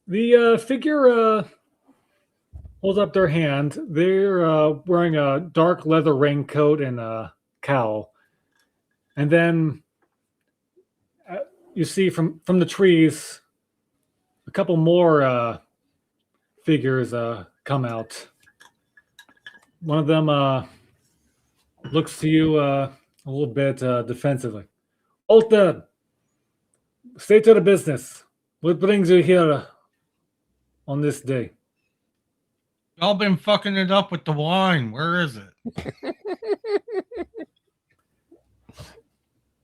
The figure holds up their hand. They're wearing a dark leather raincoat and a cowl. And then you see from the trees a couple more figures come out. One of them looks to you a little bit defensively. Alta, stay to the business. What brings you here on this day? Y'all been fucking it up with the wine. Where is it?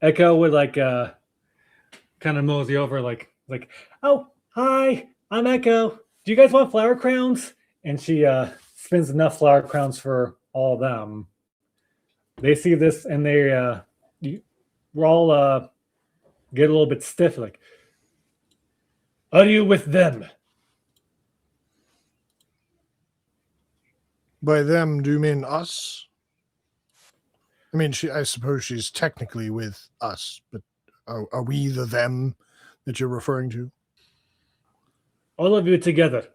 Echo would kind of mosey over like, oh, hi, I'm Echo. Do you guys want flower crowns? And she spins enough flower crowns for all of them. They see this and we're all get a little bit stiff. Like, are you with them? By them, do you mean us? I mean, I suppose she's technically with us, but are we the them that you're referring to? All of you together.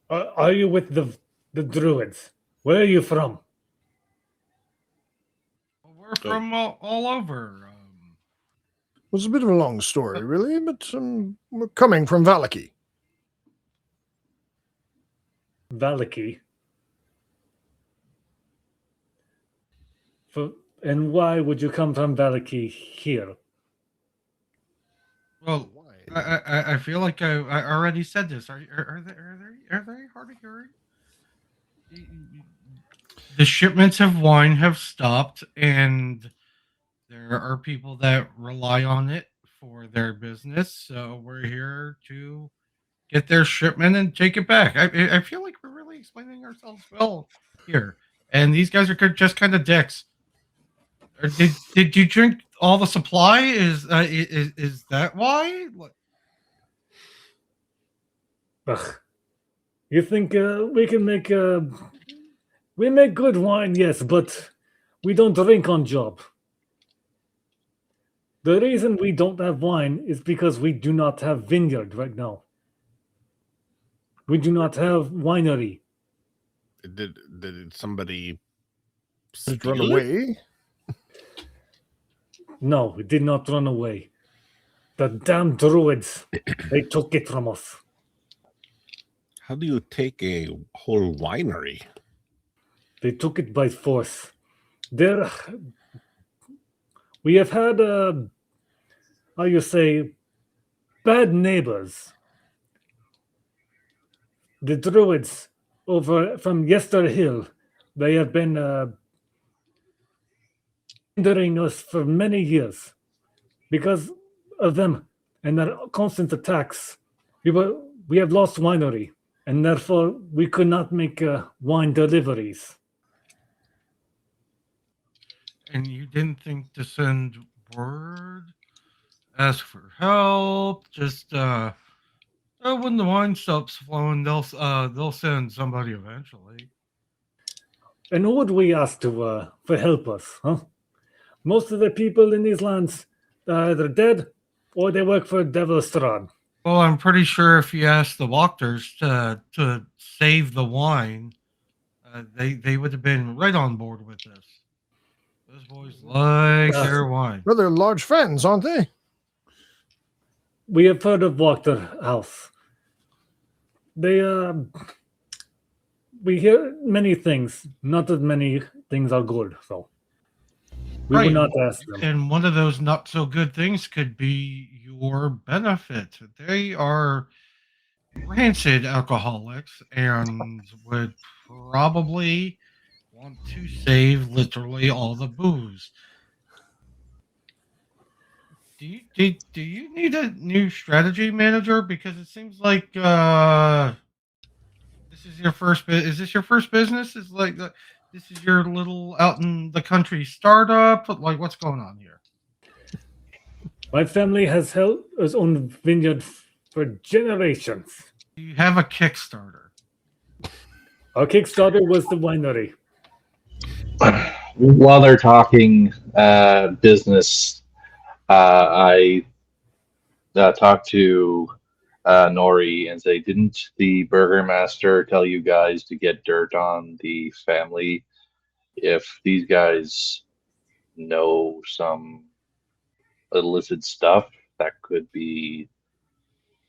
Are you with the druids? Where are you from? We're from all over. Well, it's a bit of a long story, really, but we're coming from Vallaki. Vallaki. And why would you come from Vallaki here? Well, I feel like I already said this. Are they hard of hearing? The shipments of wine have stopped, and there are people that rely on it for their business. So we're here to get their shipment and take it back. I feel like we're really explaining ourselves well here, and these guys are just kind of dicks. Did you drink all the supply? Is that why? Ugh. You think we can make we make good wine, yes, but we don't drink on job. The reason we don't have wine is because we do not have vineyard right now. We do not have winery. Did somebody Did it run steal it? away? No, we did not run away. The damn druids, they took it from us. How do you take a whole winery? They took it by force. We have had, how you say, bad neighbors. The druids over from Yester Hill, they have been hindering us for many years because of them and their constant attacks. We have lost winery, and therefore we could not make wine deliveries. And you didn't think to send word, ask for help, just when the wine stops flowing, they'll send somebody eventually. And who would we ask to for help us, huh? Most of the people in these lands are either dead or they work for Devil Strahd. Well, I'm pretty sure if you asked the walkers to save the wine, they would have been right on board with this. Those boys like their wine. Well, they're large fans, aren't they? We have heard of Wachter House. They we hear many things. Not as many things are good, so we would not ask them. And one of those not so good things could be your benefit. They are rancid alcoholics and would probably want to save literally all the booze. Do you need a new strategy manager? Because it seems like this is your first. Is this your first business? Is like this is your little out in the country startup? Like what's going on here? My family has held its own vineyard for generations. Do you have a Kickstarter? Our Kickstarter was the winery. While they're talking business, I talked to Nori and say, didn't the burgermaster tell you guys to get dirt on the family if these guys know some illicit stuff that could be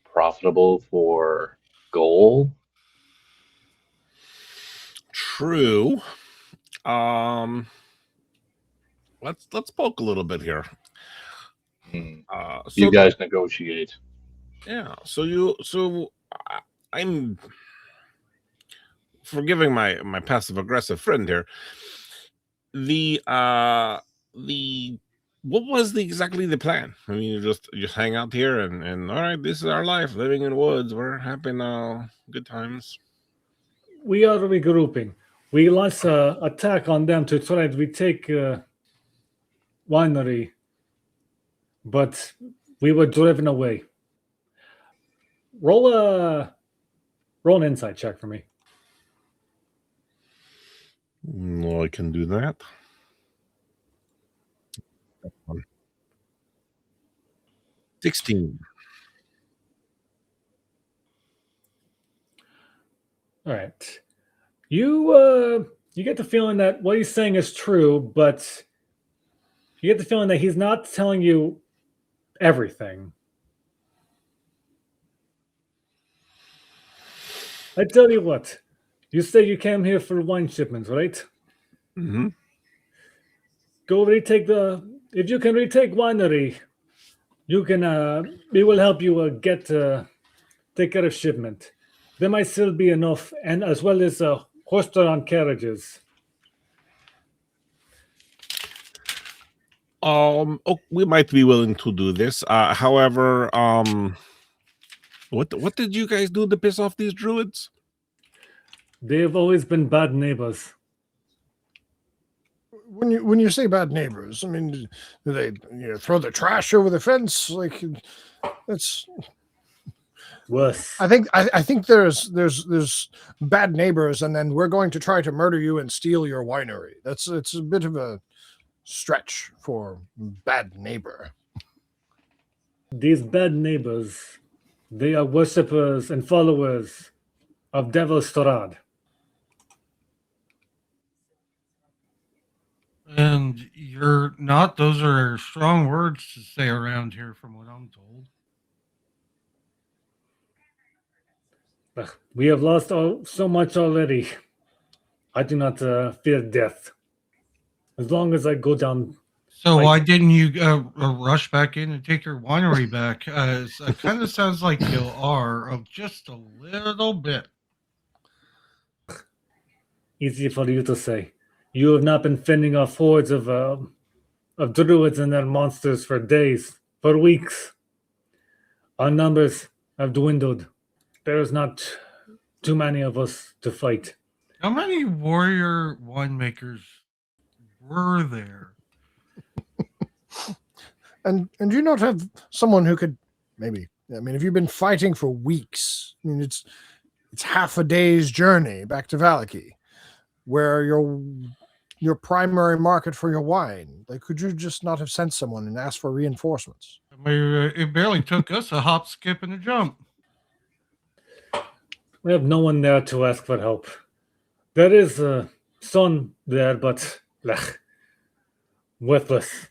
profitable for goal? True. Let's poke a little bit here. So You guys negotiate. Yeah. I'm forgiving my passive aggressive friend here. What was exactly the plan? I mean, you just hang out here and all right, this is our life, living in woods. We're happy now, good times. We are regrouping. We launched an attack on them to try to retake winery, but we were driven away. Roll an insight check for me. No, I can do that. 16. All right. You get the feeling that what he's saying is true, but you get the feeling that he's not telling you everything. I tell you what, you say you came here for wine shipments, right? Mm-hmm. Go retake if you can retake winery, you can we will help you take care of shipment. There might still be enough, and as well as horse-drawn carriages. We might be willing to do this. However, what did you guys do to piss off these druids? They've always been bad neighbors. When you say bad neighbors, I mean, do they throw the trash over the fence? Like, that's worse. I think there's bad neighbors, and then we're going to try to murder you and steal your winery. It's a bit of a stretch for bad neighbor. These bad neighbors, they are worshippers and followers of Devil Strahd. And you're not. Those are strong words to say around here, from what I'm told. We have lost so much already. I do not fear death. As long as I go down. So why didn't you rush back in and take your winery back? It kind of sounds like you are, of just a little bit. Easy for you to say. You have not been fending off hordes of druids and their monsters for days, for weeks. Our numbers have dwindled. There is not too many of us to fight. How many warrior winemakers were there? And do you not have someone who could maybe? I mean, if you've been fighting for weeks, I mean, it's half a day's journey back to Vallaki, where your primary market for your wine. Like, could you just not have sent someone and asked for reinforcements? I mean, it barely took us a hop, skip, and a jump. We have no one there to ask for help. There is a son there, but worthless.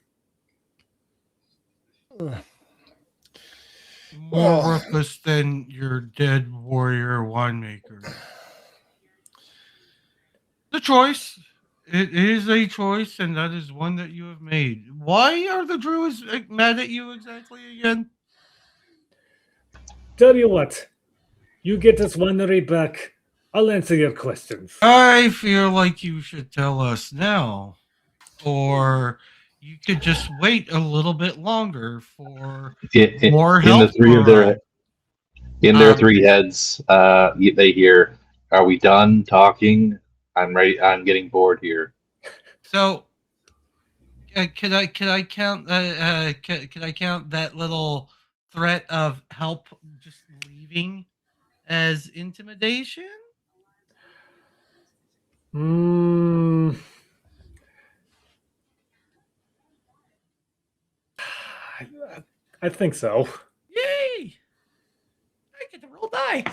More worthless than your dead warrior winemaker. The choice. It is a choice, and that is one that you have made. Why are the druids mad at you exactly again? Tell you what, you get this winery back, I'll answer your questions. I feel like you should tell us now, or you could just wait a little bit longer for more help. In their three heads, they hear, "Are we done talking? I'm ready. I'm getting bored here." So, can I count? Can I count that little threat of help just leaving as intimidation? I think so. Yay! I get to roll die.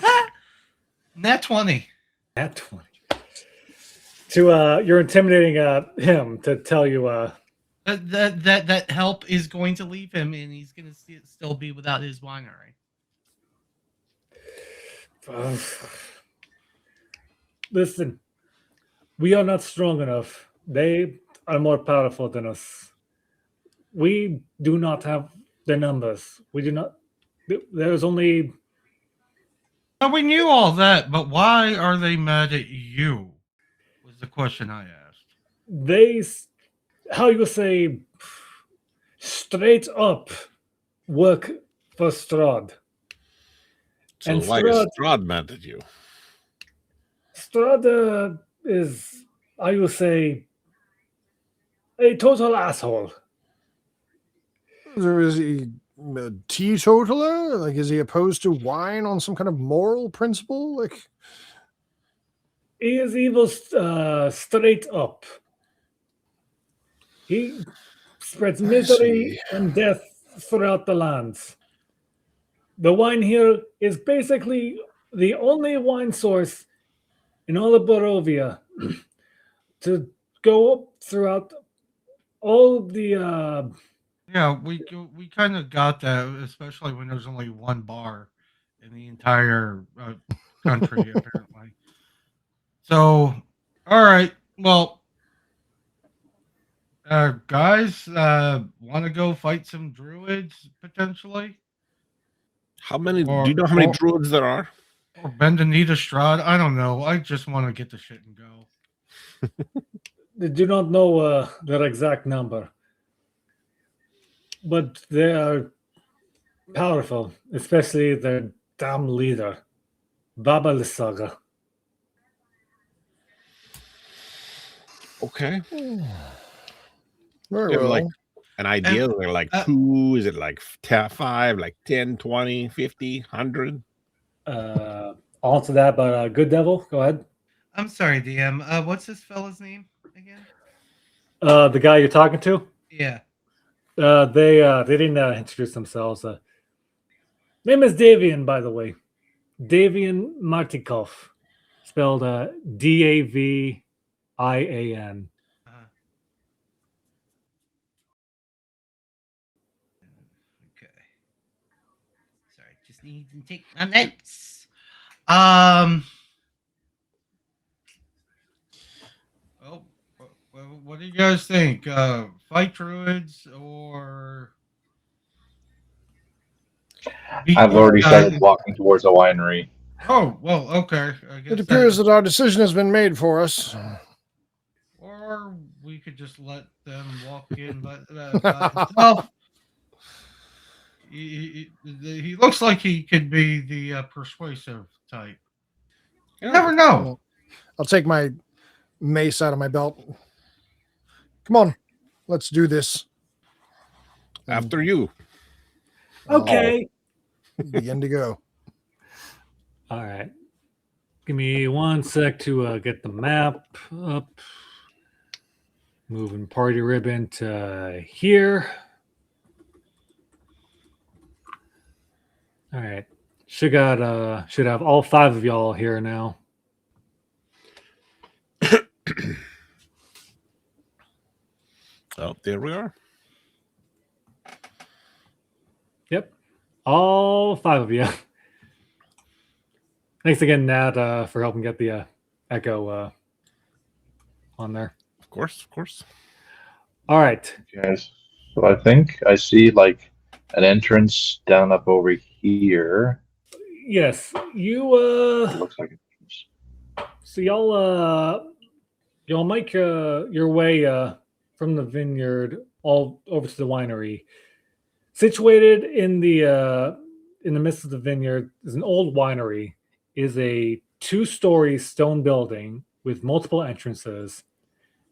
Nat 20. Nat 20. You're intimidating him to tell you that help is going to leave him, and he's going to still be without his winery. Listen, we are not strong enough. They are more powerful than us. We do not have the numbers. We do not. There's only. Now, we knew all that, but why are they mad at you? Was the question I asked. They, how you say, straight up work for Strahd. So and why is Strahd mad at you? Strahd is, how you say, a total asshole. Is he a teetotaler? Like, is he opposed to wine on some kind of moral principle? Like, He is evil straight up. He spreads I misery see. and death throughout the lands. The wine here is basically the only wine source in all of Borovia to go up throughout all the Yeah, we kind of got that, especially when there's only one bar in the entire country, apparently. So, all right, well, guys, want to go fight some druids potentially, How many? Do you or know how many druids there are? or bend the knee to Strahd? I don't know. I just want to get the shit and go. they do not know their exact number, but they are powerful, especially their damn leader, Baba Lysaga. Okay. Very You have, like, well. an idea? They're like 2? Is it like 5? Like 10, 20, 50, 100? I'll answer that, but Good Devil, go ahead. I'm sorry, DM. What's this fella's name again? The guy you're talking to, Yeah. they didn't introduce themselves. Name is Davian, by the way. Davian Martikov, spelled Davian. Okay. Sorry, just need to take my notes. Oh, What do you guys think? Fight druids or? I've already started walking towards a winery. Oh well, okay. I guess It appears that our decision has been made for us. or we could just let them walk in by himself. He looks like he could be the persuasive type. You never know. I'll take my mace out of my belt. Come on, let's do this. After you. Okay. Begin to go. All right. Give me 1 sec to get the map up. Moving party ribbon to here. All right. Should have all 5 of y'all here now. Oh, there we are. Yep. All 5 of you. Thanks again, Nat, for helping get the echo on there. Of course. All right. Yes. So I think I see like an entrance down up over here. Yes, you It looks like so y'all make your way from the vineyard all over to the winery. Situated in the midst of the vineyard is an old winery. It is a 2-story stone building with multiple entrances,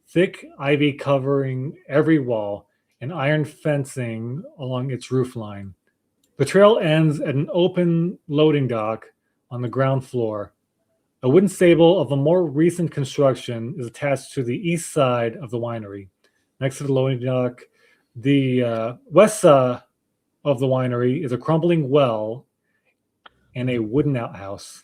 thick ivy covering every wall, and iron fencing along its roof line. The trail ends at an open loading dock on the ground floor. A wooden stable of a more recent construction is attached to the east side of the winery. Next to the loading dock, the west side of the winery is a crumbling well and a wooden outhouse.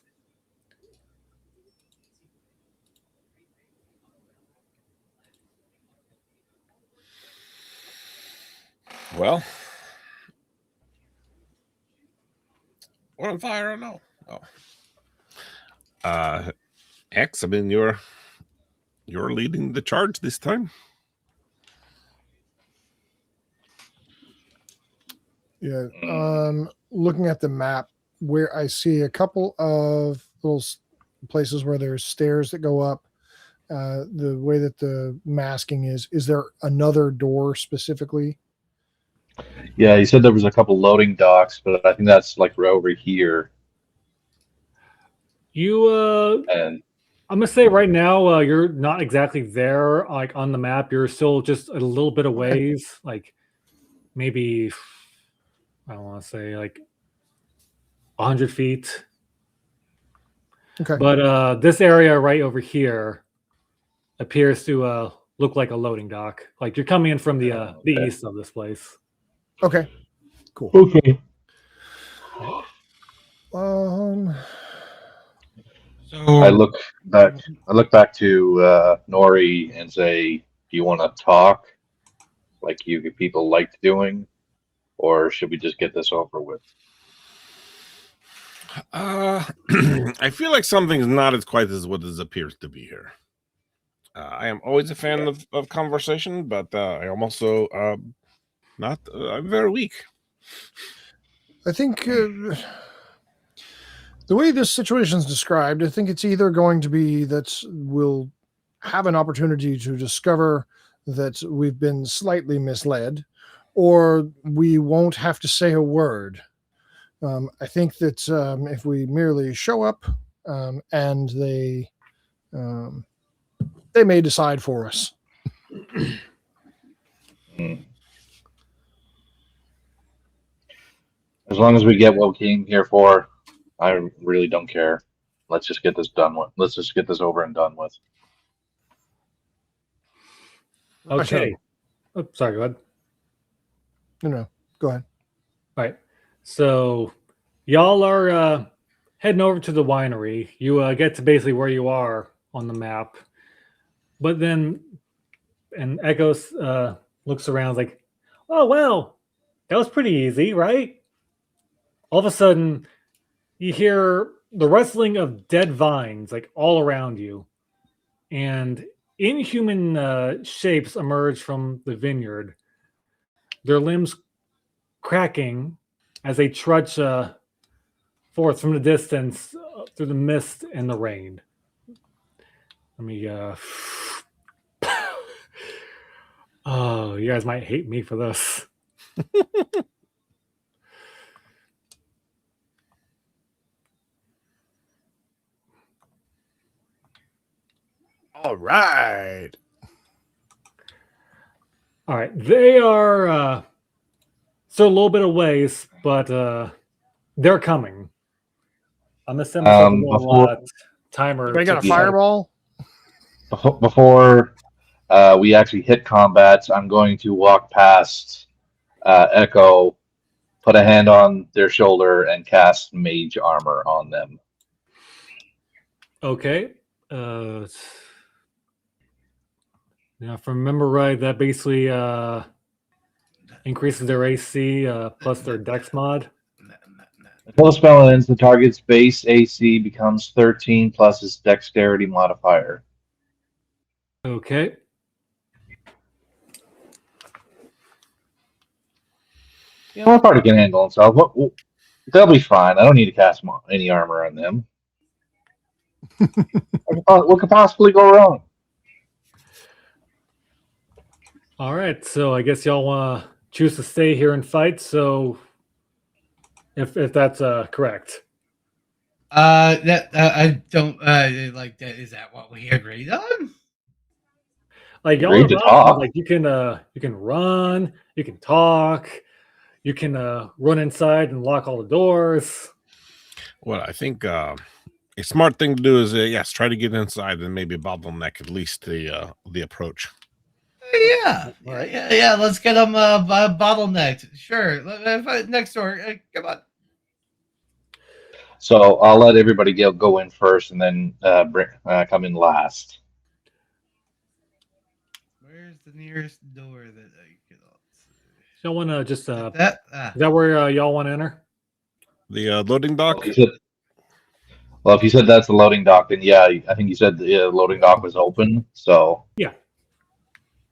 Well, we're on fire or no? Oh. X, I mean, you're leading the charge this time. Yeah. Looking at the map, where I see a couple of little places where there's stairs that go up. The way that the masking is there another door specifically? Yeah, you said there was a couple loading docks, but I think that's like right over here. And I'm gonna say right now, you're not exactly there, like on the map. You're still just a little bit of ways, like maybe I don't want to say like 100 feet. Okay. But this area right over here appears to look like a loading dock. Like you're coming in from the east of this place. Okay. Cool. Okay. So I look back to Nori and say, "Do you want to talk, like you people liked doing, or should we just get this over with?" I feel like something's not as quite as what it appears to be here. I am always a fan of conversation, but I am also not. I'm very weak. I think the way this situation is described, I think it's either going to be that we'll have an opportunity to discover that we've been slightly misled, or we won't have to say a word. I think that if we merely show up and they may decide for us. As long as we get what we came here for, I really don't care. Let's just get this done with. Let's just get this over and done with. Okay. Oh, sorry, go ahead. No, go ahead. All right. So y'all are heading over to the winery. You get to basically where you are on the map. But then, and Echoes looks around like, oh, well, that was pretty easy, right? All of a sudden, you hear the rustling of dead vines like all around you. And inhuman shapes emerge from the vineyard, their limbs cracking as they trudge forth from the distance through the mist and the rain. Let me oh, you guys might hate me for this. All right. All right, they are still a little bit of ways, but they're coming. I'm assuming Before timer. They got a Yeah. fireball? before we actually hit combat, I'm going to walk past Echo, put a hand on their shoulder, and cast mage armor on them. Okay. Now, if I remember right, that basically increases their AC plus their Dex mod. Until the spell ends, the target's base AC becomes 13 plus its dexterity modifier. Okay. Yeah, my party can handle themselves. They'll be fine. I don't need to cast any armor on them. What could possibly go wrong? All right. So I guess y'all want to choose to stay here and fight. So if that's correct. That I don't like that. Is that what we agreed on? Like y'all Agreed to have talk. options. Like you can run, you can talk, you can run inside and lock all the doors. Well, I think a smart thing to do is yes, try to get inside and maybe bottleneck at least the approach. Yeah, yeah. Let's get them bottlenecked. Sure. Next door. Come on. So I'll let everybody go in first, and then come in last. Where's the nearest door that I can? Y'all want to just That is that where y'all want to enter? The loading dock. Well, if you said that's the loading dock, then yeah, I think you said the loading dock was open. So Yeah.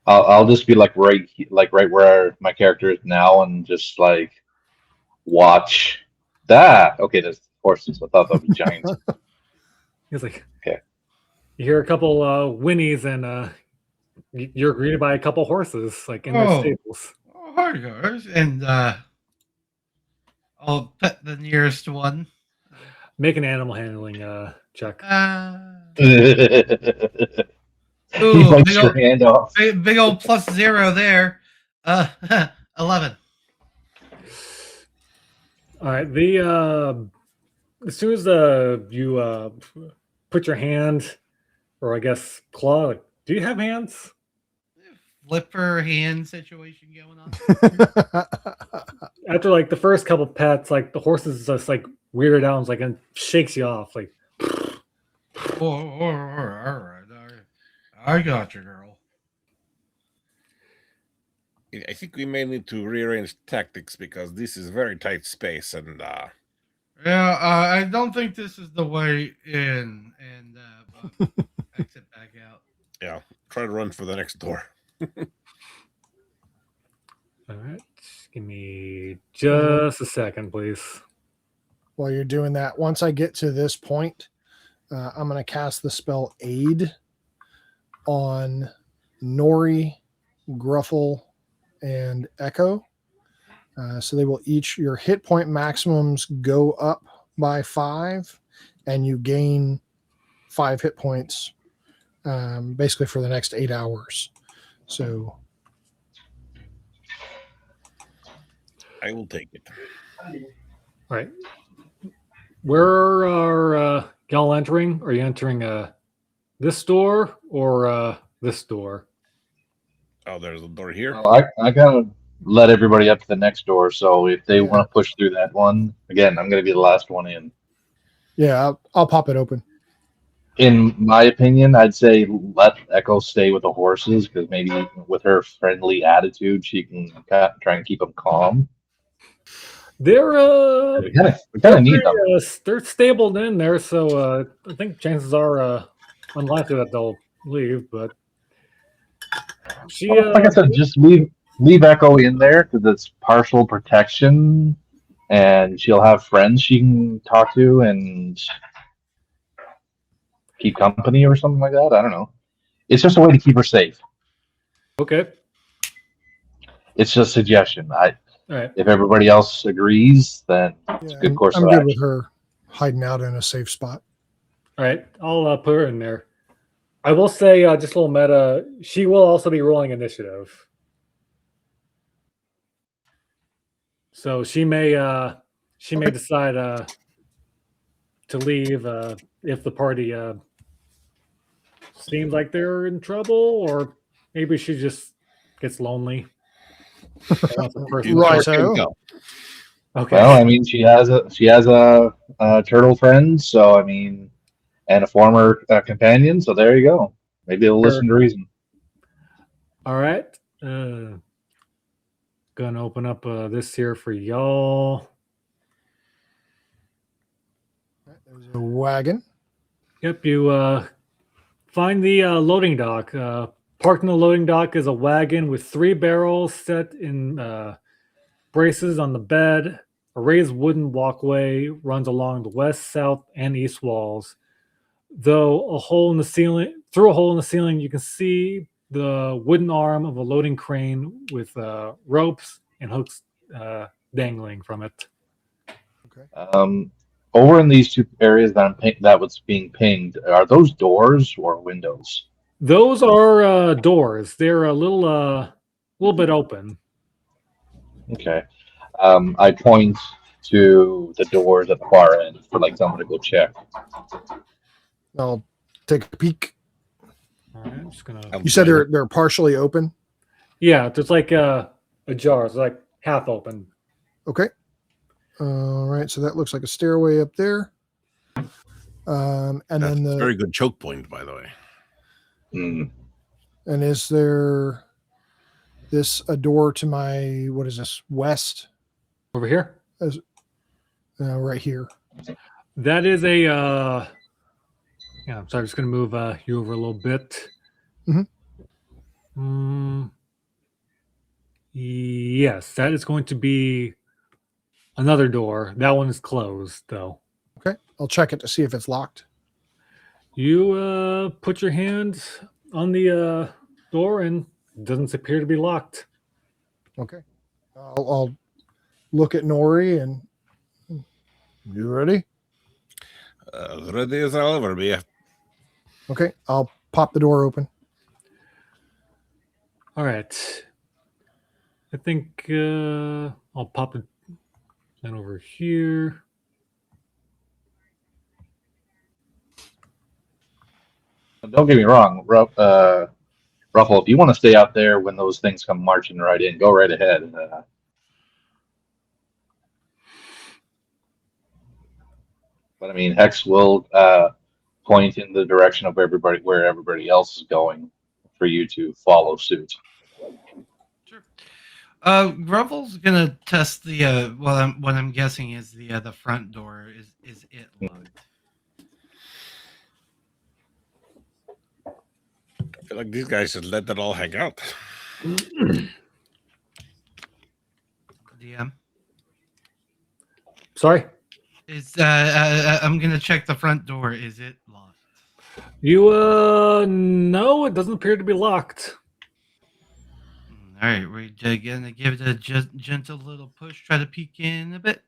I'll just be like right where my character is now, and just like watch that. Okay, there's horses. I thought that would be giant. He's like, okay. You hear a couple whinnies, and you're greeted by a couple horses, like in their stables. Oh, hardcores, and I'll pet the nearest one. Make an animal handling check. He bites your hand off. Big old +0 there. 11. All right, the as soon as you put your hand, or I guess claw. Like, do you have hands? Flipper hand situation going on. After like the first couple pets, like the horse is just like weirded out, and, like, and shakes you off. Like, All right. I got you, girl. I think we may need to rearrange tactics because this is very tight space, and Yeah, I don't think this is the way in, and exit back out. yeah, try to run for the next door. all right, give me just a second, please. While you're doing that, once I get to this point, I'm going to cast the spell Aid on Nori, Gruffle, and Echo. So they will each, your hit point maximums go up by 5, and you gain 5 hit points basically for the next 8 hours. So I will take it. All right, where are y'all entering? Are you entering this door or this door? Oh, there's a door here. Well, I kind of let everybody up to the next door. So if they want to push through that one, again, I'm going to be the last one in. yeah, I'll pop it open. In my opinion, I'd say let Echo stay with the horses because maybe with her friendly attitude, she can try and keep them calm. They're We kind of need them. they're stabled in there, so I think chances are unlikely that they'll leave. But she, Like I said, just leave Echo in there because it's partial protection, and she'll have friends she can talk to and keep company or something like that. I don't know. It's just a way to keep her safe. okay, It's just a suggestion. all right. If everybody else agrees, then it's a good course I'm of good action. with her hiding out in a safe spot. All right, I'll put her in there. I will say, just a little meta. She will also be rolling initiative, so she may decide to leave if the party seems like they're in trouble, or maybe she just gets lonely. Wants a personal Right, space. so Okay. Well, I mean, she has a turtle friend, so I mean, and a former companion. So there you go. Maybe they'll listen to reason. All right. Gonna open up this here for y'all. there's a wagon. Yep, you find the loading dock. Parked in the loading dock is a wagon with 3 barrels set in braces on the bed. A raised wooden walkway runs along the west, south, and east walls. Through a hole in the ceiling, you can see the wooden arm of a loading crane with ropes and hooks dangling from it. Over in these 2 areas that was being pinged, are those doors or windows? Those are doors. They're a little bit open. Okay. I point to the doors at the far end for like someone to go check. I'll take a peek. All right, I'm just gonna. You said they're partially open. Yeah, there's like a jar. It's like half open. Okay. All right. So that looks like a stairway up there. And That's then a very good choke point, by the way. Mm. and is there a door to my, what is this, west? Over here. Right here. That is a. Yeah, I'm sorry. I'm just gonna move you over a little bit. Yes, that is going to be another door. That one is closed, though. Okay. I'll check it to see if it's locked. You put your hand on the door, and it doesn't appear to be locked. Okay. I'll look at Nori and you ready? Ready as I'll ever be. Okay. I'll pop the door open. All right. I think I'll pop it then over here. Don't get me wrong, Ruffle. If you want to stay out there when those things come marching right in, go right ahead. But I mean, Hex will point in the direction of where everybody else is going, for you to follow suit. Sure. Gruffle's gonna test the what I'm guessing is the front door. Is it locked? I feel like these guys should let that all hang out. DM Sorry? is I'm gonna check the front door. Is it locked? You, no, it doesn't appear to be locked. All right, we're gonna give it a gentle little push. Try to peek in a bit.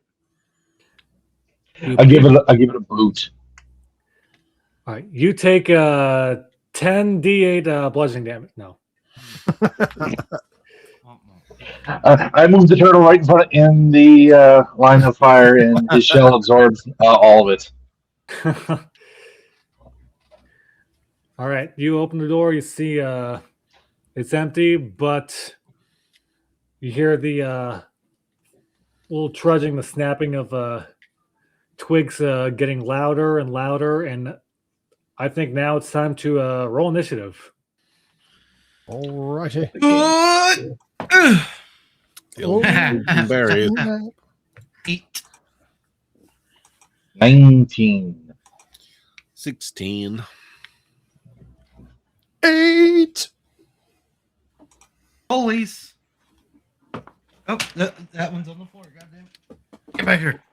I give it a boot. All right, you take 10d8 bludgeoning damage. No. I moved the turtle right in the line of fire, and his shell absorbs all of it. All right, you open the door. You see it's empty, but you hear the little trudging, the snapping of twigs getting louder and louder, and I think now it's time to roll initiative. Alrighty. The old berries. 8. 19. 16. 8. Police. Oh, that one's on the floor. Goddamn it! Get back here.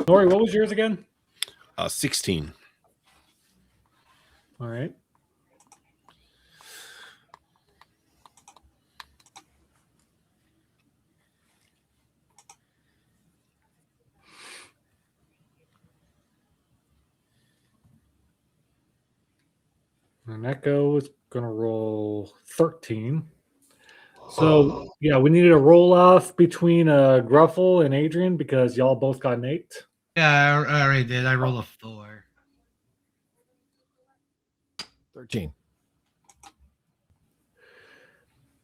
Nori, what was yours again? 16. All right. And Echo is going to roll 13. So, yeah, we needed a roll off between Gruffle and Adrian because y'all both got an 8. Yeah, I already did. I rolled a 4. 13.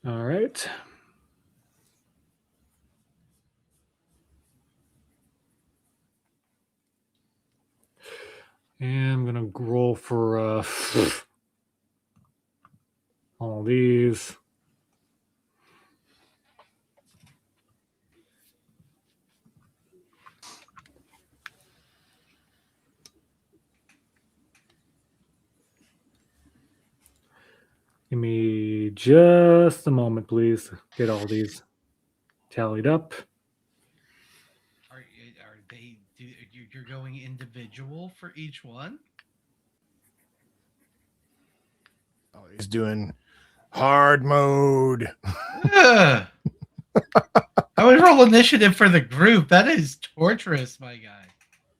All right. And I'm going to roll for all these. Give me just a moment, please. Get all these tallied up. Are they? You're going individual for each one? Oh, he's doing hard mode. Ugh. I would roll initiative for the group. That is torturous, my guy.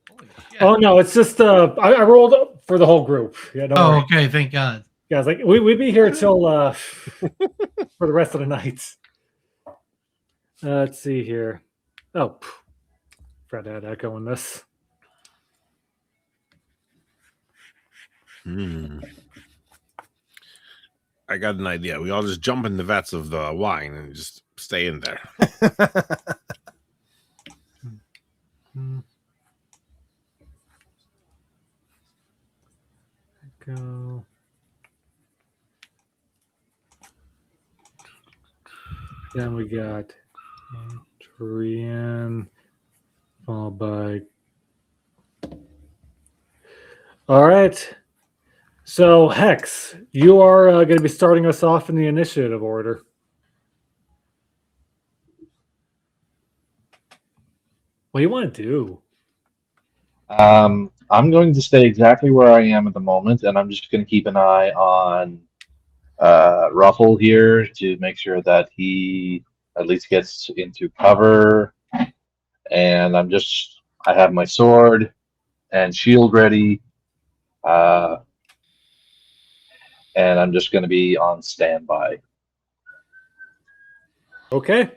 Holy shit. Oh no, it's just I rolled up for the whole group. Yeah, don't worry. Okay, thank God. Yeah, I was like, we'd be here till for the rest of the night. Let's see here. Oh, Fred had Echo in this. I got an idea. We all just jump in the vats of the wine and just stay in there. Echo. Then we got Adrian, followed by. All right. So, Hex, you are going to be starting us off in the initiative order. What do you want to do? I'm going to stay exactly where I am at the moment, and I'm just going to keep an eye on Ruffle here to make sure that he at least gets into cover. And I have my sword and shield ready. And I'm just going to be on standby. Okay.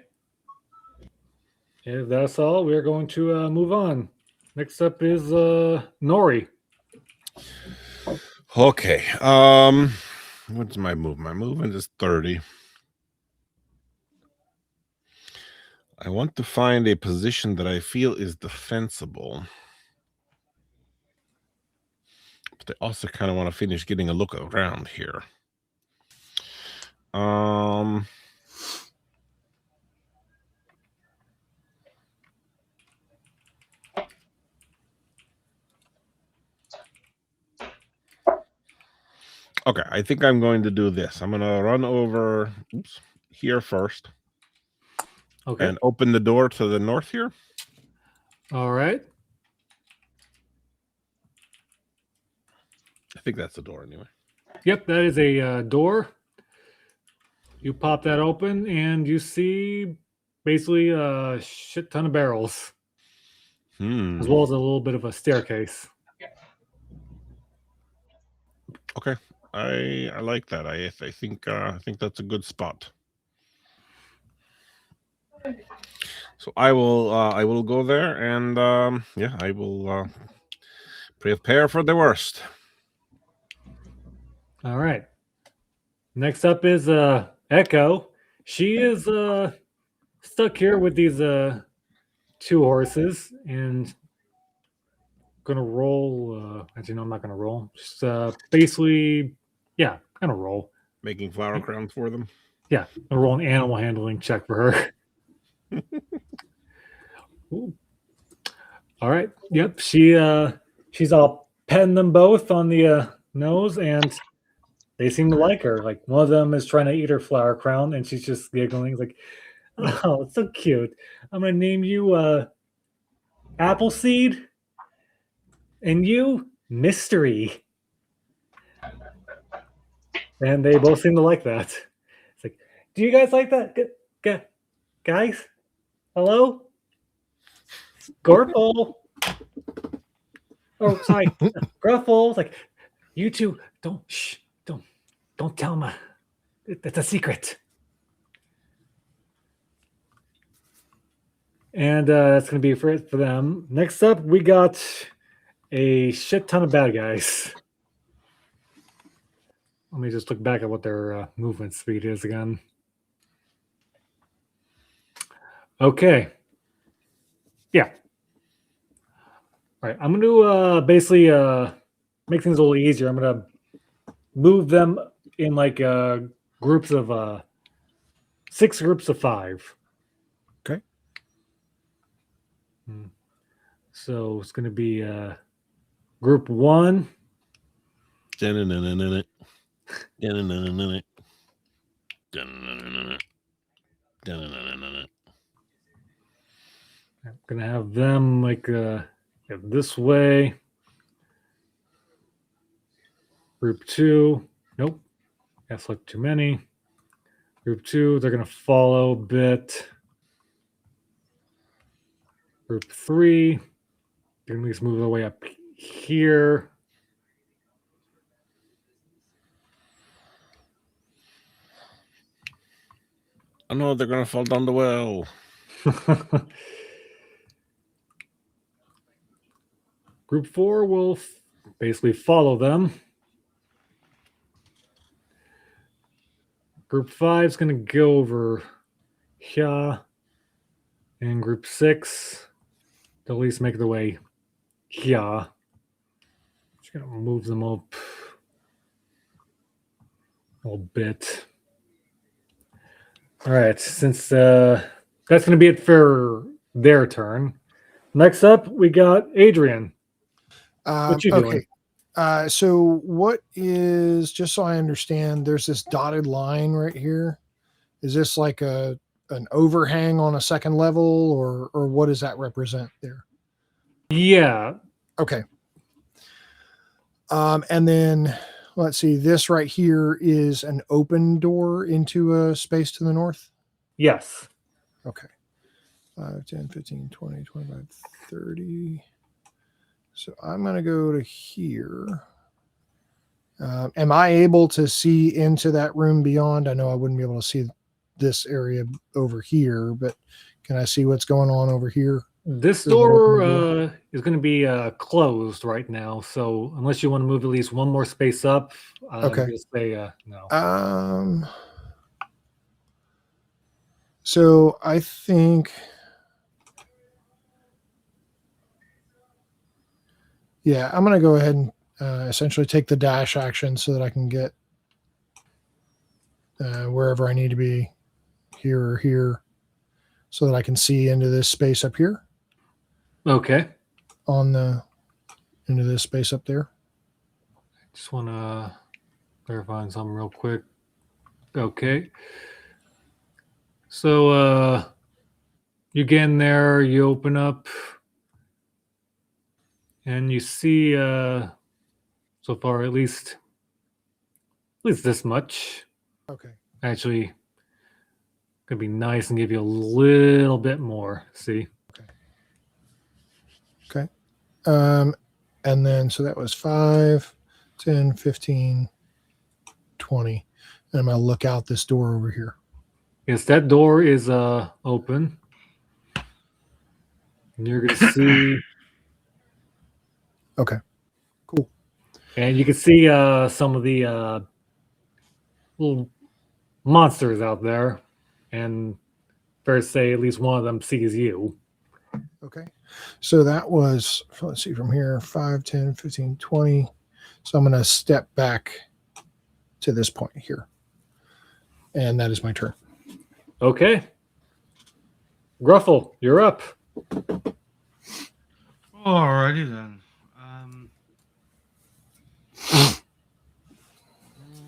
If that's all, we're going to move on. Next up is Nori. Okay. What's my move? My movement is 30. I want to find a position that I feel is defensible. But I also kind of want to finish getting a look around here. Okay, I think I'm going to do this. I'm going to run over here first. Okay. And open the door to the north here. All right. I think that's the door anyway. Yep, that is a door. You pop that open and you see basically a shit ton of barrels, as well as a little bit of a staircase. Okay, I like that. I think that's a good spot. So I will go there and I will prepare for the worst. All right. Next up is Echo. She is stuck here with these 2 horses and gonna roll. Actually, no, I'm not gonna roll. Just basically, yeah, gonna roll. Making flower crowns for them. Yeah, I'll roll an animal handling check for her. Ooh. All right. Yep. She's all petting them both on the nose, and they seem to like her. Like one of them is trying to eat her flower crown, and she's just giggling. It's like, oh, it's so cute. I'm gonna name you Appleseed, and you Mystery. And they both seem to like that. It's like, do you guys like that, guys? Hello, Gorple. Oh, sorry, Gruffle. It's like, you two don't tell them. That's a secret. And that's going to be for it for them. Next up, we got a shit ton of bad guys. Let me just look back at what their movement speed is again. Okay. Yeah. All right. I'm going to basically make things a little easier. I'm going to move them in like groups of 6 groups of 5. Okay. So it's going to be group 1. I'm going to have them like this way. Group 2. Nope. That's like too many. Group 2, they're going to follow a bit. Group 3, they're going to just move their way up here. I know they're going to fall down the well. Group 4 will basically follow them. Group 5 is going to go over here. And group 6, they'll at least make their way here. Just going to move them up a little bit. All right, since that's going to be it for their turn. Next up, we got Adrian. What you doing? So what is, just so I understand, there's this dotted line right here. Is this like an overhang on a second level, or what does that represent there? Yeah. Okay. And then let's see, this right here is an open door into a space to the north? Yes. Okay. 5, 10, 15, 20, 25, 30. So I'm going to go to here. Am I able to see into that room beyond? I know I wouldn't be able to see this area over here, but can I see what's going on over here? This There's an open door door. is going to be closed right now. So unless you want to move at least one more space up, I'm Okay. going to say no. So I think, yeah, I'm going to go ahead and essentially take the dash action so that I can get wherever I need to be, here or here, so that I can see into this space up here, Okay. into this space up there. Just want to verify something real quick. Okay. So you get in there, you open up, and you see so far at least this much. Okay. Actually, could be nice and give you a little bit more. See? Okay. And then, so that was 5, 10, 15, 20. And I'm going to look out this door over here. Yes, that door is open. And you're gonna see. Okay. Cool. And you can see some of the little monsters out there, and fair to say, at least one of them sees you. Okay. So that was, let's see, from here, 5, 10, 15, 20. So I'm going to step back to this point here. And that is my turn. Okay. Gruffle, you're up. Alrighty then.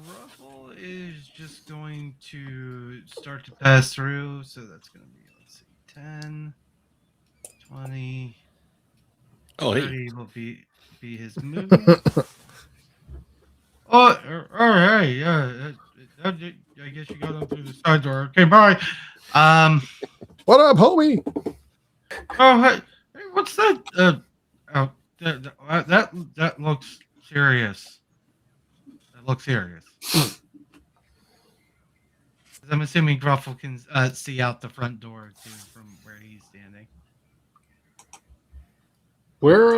Gruffle is just going to start to pass through. So that's going to be, let's see, 10, 20, Oh, 30 will be his movement. Oh, all right. Yeah. I guess you got him through the side door. Okay, bye. What up, homie? Oh, hey, what's that? That looks serious. That looks serious. I'm assuming Gruffle can see out the front door too from where he's standing. Where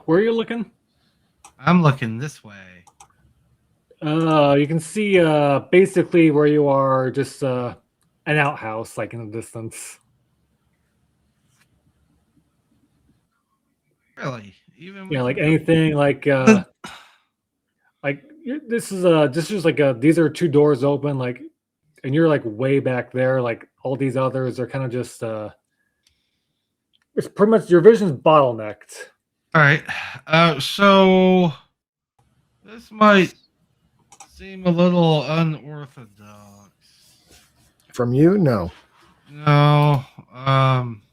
are you looking? I'm looking this way. You can see basically where you are, just an outhouse, like in the distance. Really? Even Yeah, with like anything, like this is just like these are two doors open, like, and you're like way back there. Like all these others are kind of just it's pretty much your vision's bottlenecked. all right. So this might seem a little unorthodox. From you? No. No.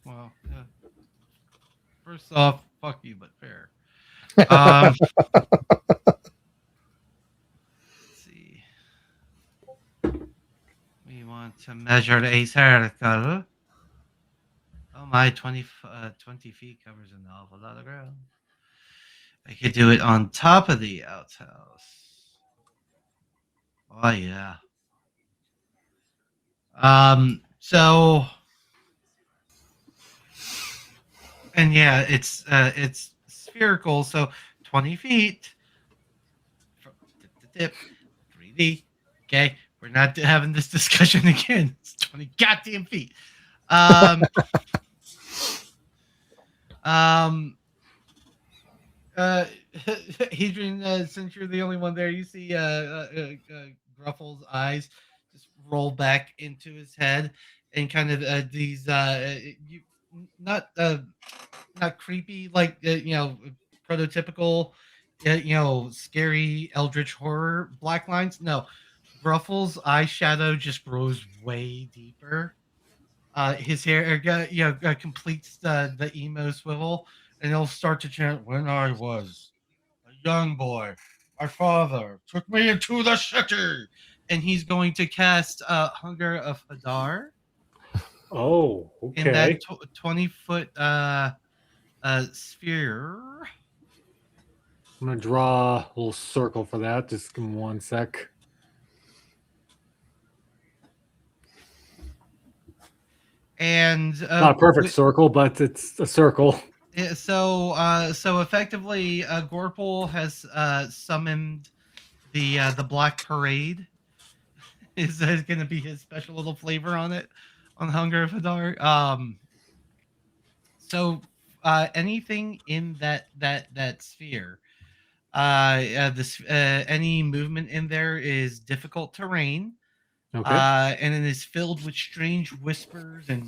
Well, yeah. First off, fuck you, but fair. Let's see. We want to measure a circle. Oh my, 20 feet covers an awful lot of ground. I could do it on top of the outhouse. Oh yeah. So, and yeah, it's spherical, so 20 feet from tip to tip, 3D. Okay, we're not having this discussion again. It's 20 goddamn feet. Hadrian, since you're the only one there, you see Gruffle's eyes just roll back into his head, and kind of these not creepy, like prototypical scary eldritch horror black lines. No, Gruffle's eyeshadow just grows way deeper. His hair completes the emo swivel, and he'll start to chant, "When I was a young boy, my father took me into the city," and he's going to cast Hunger of Hadar Oh, in that okay. 20-foot sphere. I'm gonna draw a little circle for that. Just give me one sec. and Not a perfect circle, but it's a circle. so effectively, Gorple has summoned the Black Parade. Is going to be his special little flavor on it, on Hunger of Hadar. So anything in that sphere, any movement in there is difficult terrain. Okay. And it is filled with strange whispers and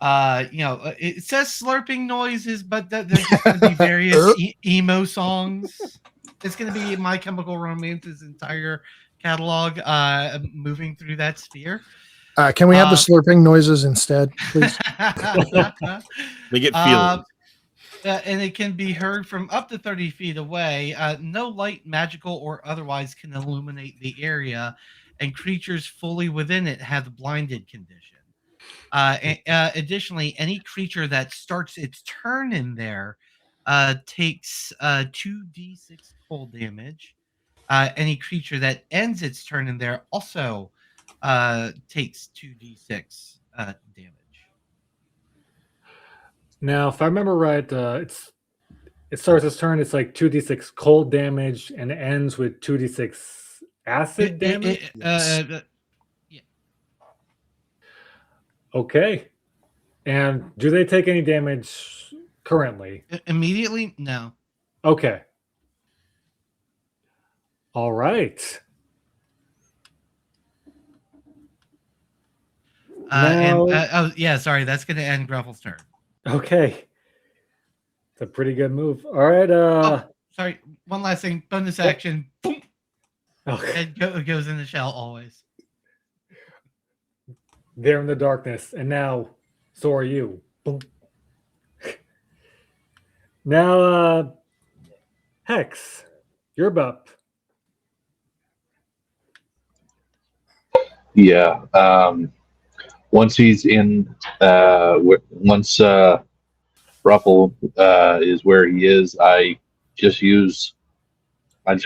it says slurping noises, but they're just going to be various emo songs. It's going to be My Chemical Romance's entire catalog moving through that sphere. Can we have the slurping noises instead, please? We get feelings. And it can be heard from up to 30 feet away. No light, magical or otherwise, can illuminate the area, and creatures fully within it have the blinded condition. Additionally, any creature that starts its turn in there takes 2d6 cold damage. Any creature that ends its turn in there also takes 2d6 damage. Now, if I remember right, it starts its turn. It's like 2d6 cold damage and ends with 2d6 acid damage. Yeah. Okay. And do they take any damage currently? Immediately? No. Okay. All right. Sorry, that's going to end Gruffle's turn. Okay. It's a pretty good move. All right. Sorry, one last thing. Bonus action. Boom. Okay. It goes in the shell always. They're in the darkness, and now so are you. Boom. Now, Hex, you're up. Yeah. Once he's in, once Gruffle is where he is, I just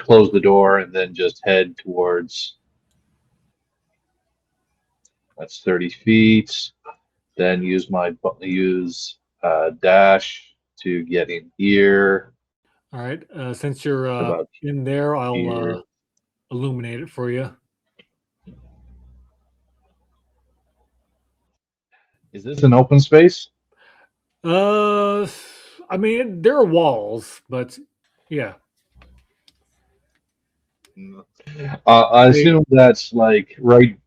close the door and then just head towards. That's 30 feet. Then use dash to get in here. All right. Since you're in there, I'll here. Illuminate it for you. Is this an open space? I mean, there are walls, but yeah. I assume that's like right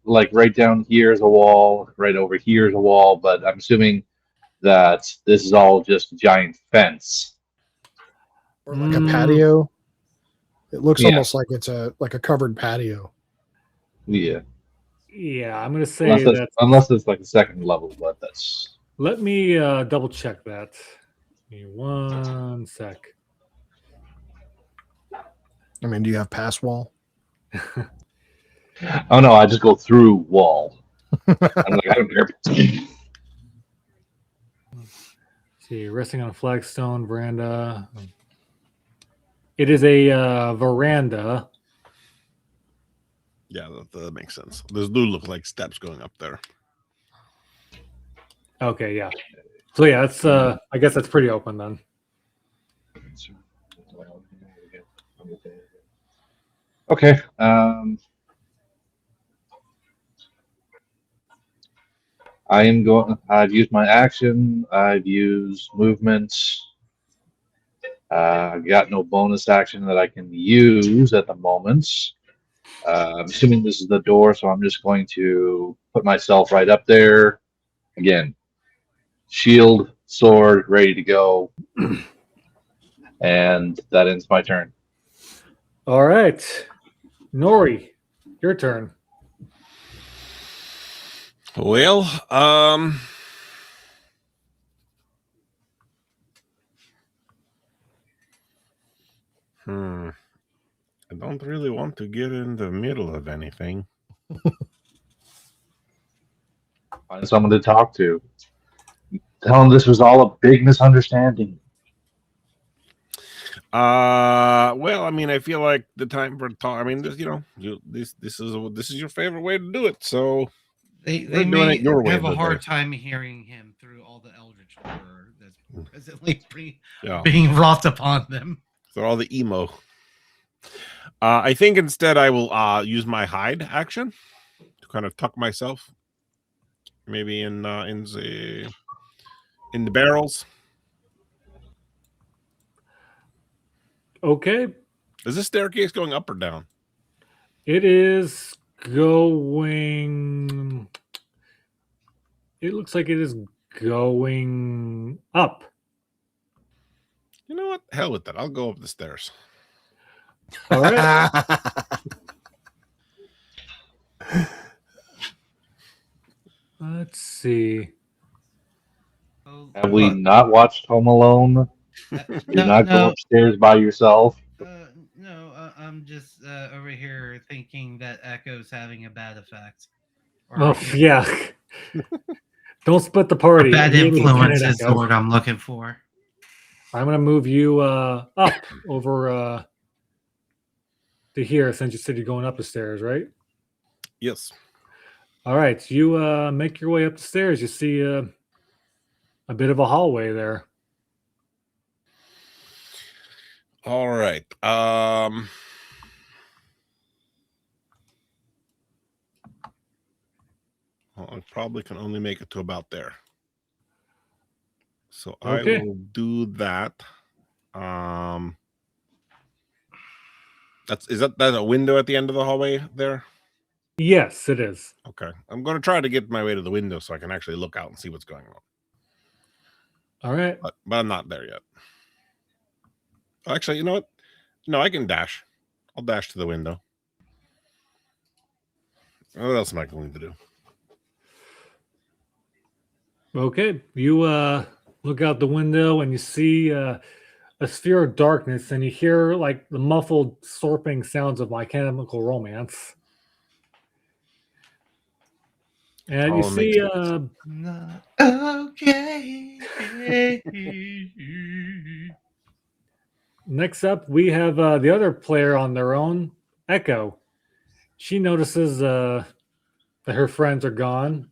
down here is a wall, right over here is a wall, but I'm assuming that this is all just a giant fence. Or like a patio. It looks almost like it's a covered patio. Yeah. Yeah, I'm gonna say unless it's like a second level, but that's. Let me double check that. Give me 1 sec. I mean, do you have pass wall? Oh no, I just go through wall. I'm like, I don't care. See, resting on a flagstone veranda. It is a veranda. Yeah, that makes sense. Those do look like steps going up there. Okay, yeah. So yeah, that's I guess that's pretty open then. Okay. I've used my action. I've used movement. I've got no bonus action that I can use at the moment. I'm assuming this is the door, so I'm just going to put myself right up there. Again, shield, sword, ready to go. And that ends my turn. All right. Nori, your turn. Well, I don't really want to get in the middle of anything. Find someone to talk to. Tell them this was all a big misunderstanding. Well, I mean, I feel like the time for talk. I mean, this is your favorite way to do it. So They We're doing may it your way have a today. hard time hearing him through all the eldritch horror that's presently Yeah. being wrought upon them. So all the emo. I think instead I will use my hide action to kind of tuck myself, maybe in the barrels. Okay. Is this staircase going up or down? It is going. It looks like it is going up. You know what? Hell with that. I'll go up the stairs. All right. Let's see. Have we not watched Home Alone? Do not go upstairs by yourself. No, I'm just over here thinking that Echo's having a bad effect. Oh, yeah. Don't split the party. Bad Immediately influence get it, is the Echo. word I'm looking for. I'm going to move you up over to here since you said you're going up the stairs, right? Yes. All right. You make your way up the stairs. You see a bit of a hallway there. All right. Well, I probably can only make it to about there. So Okay. I will do that. That's a window at the end of the hallway there? Yes, it is. Okay. I'm going to try to get my way to the window so I can actually look out and see what's going on. All right. But I'm not there yet. Actually, you know what? No, I can dash. I'll dash to the window. What else am I going to do? Okay. You look out the window and you see a sphere of darkness and you hear like the muffled slurping sounds of My Chemical Romance. And you see Okay. next up we have the other player on their own, Echo. She notices that her friends are gone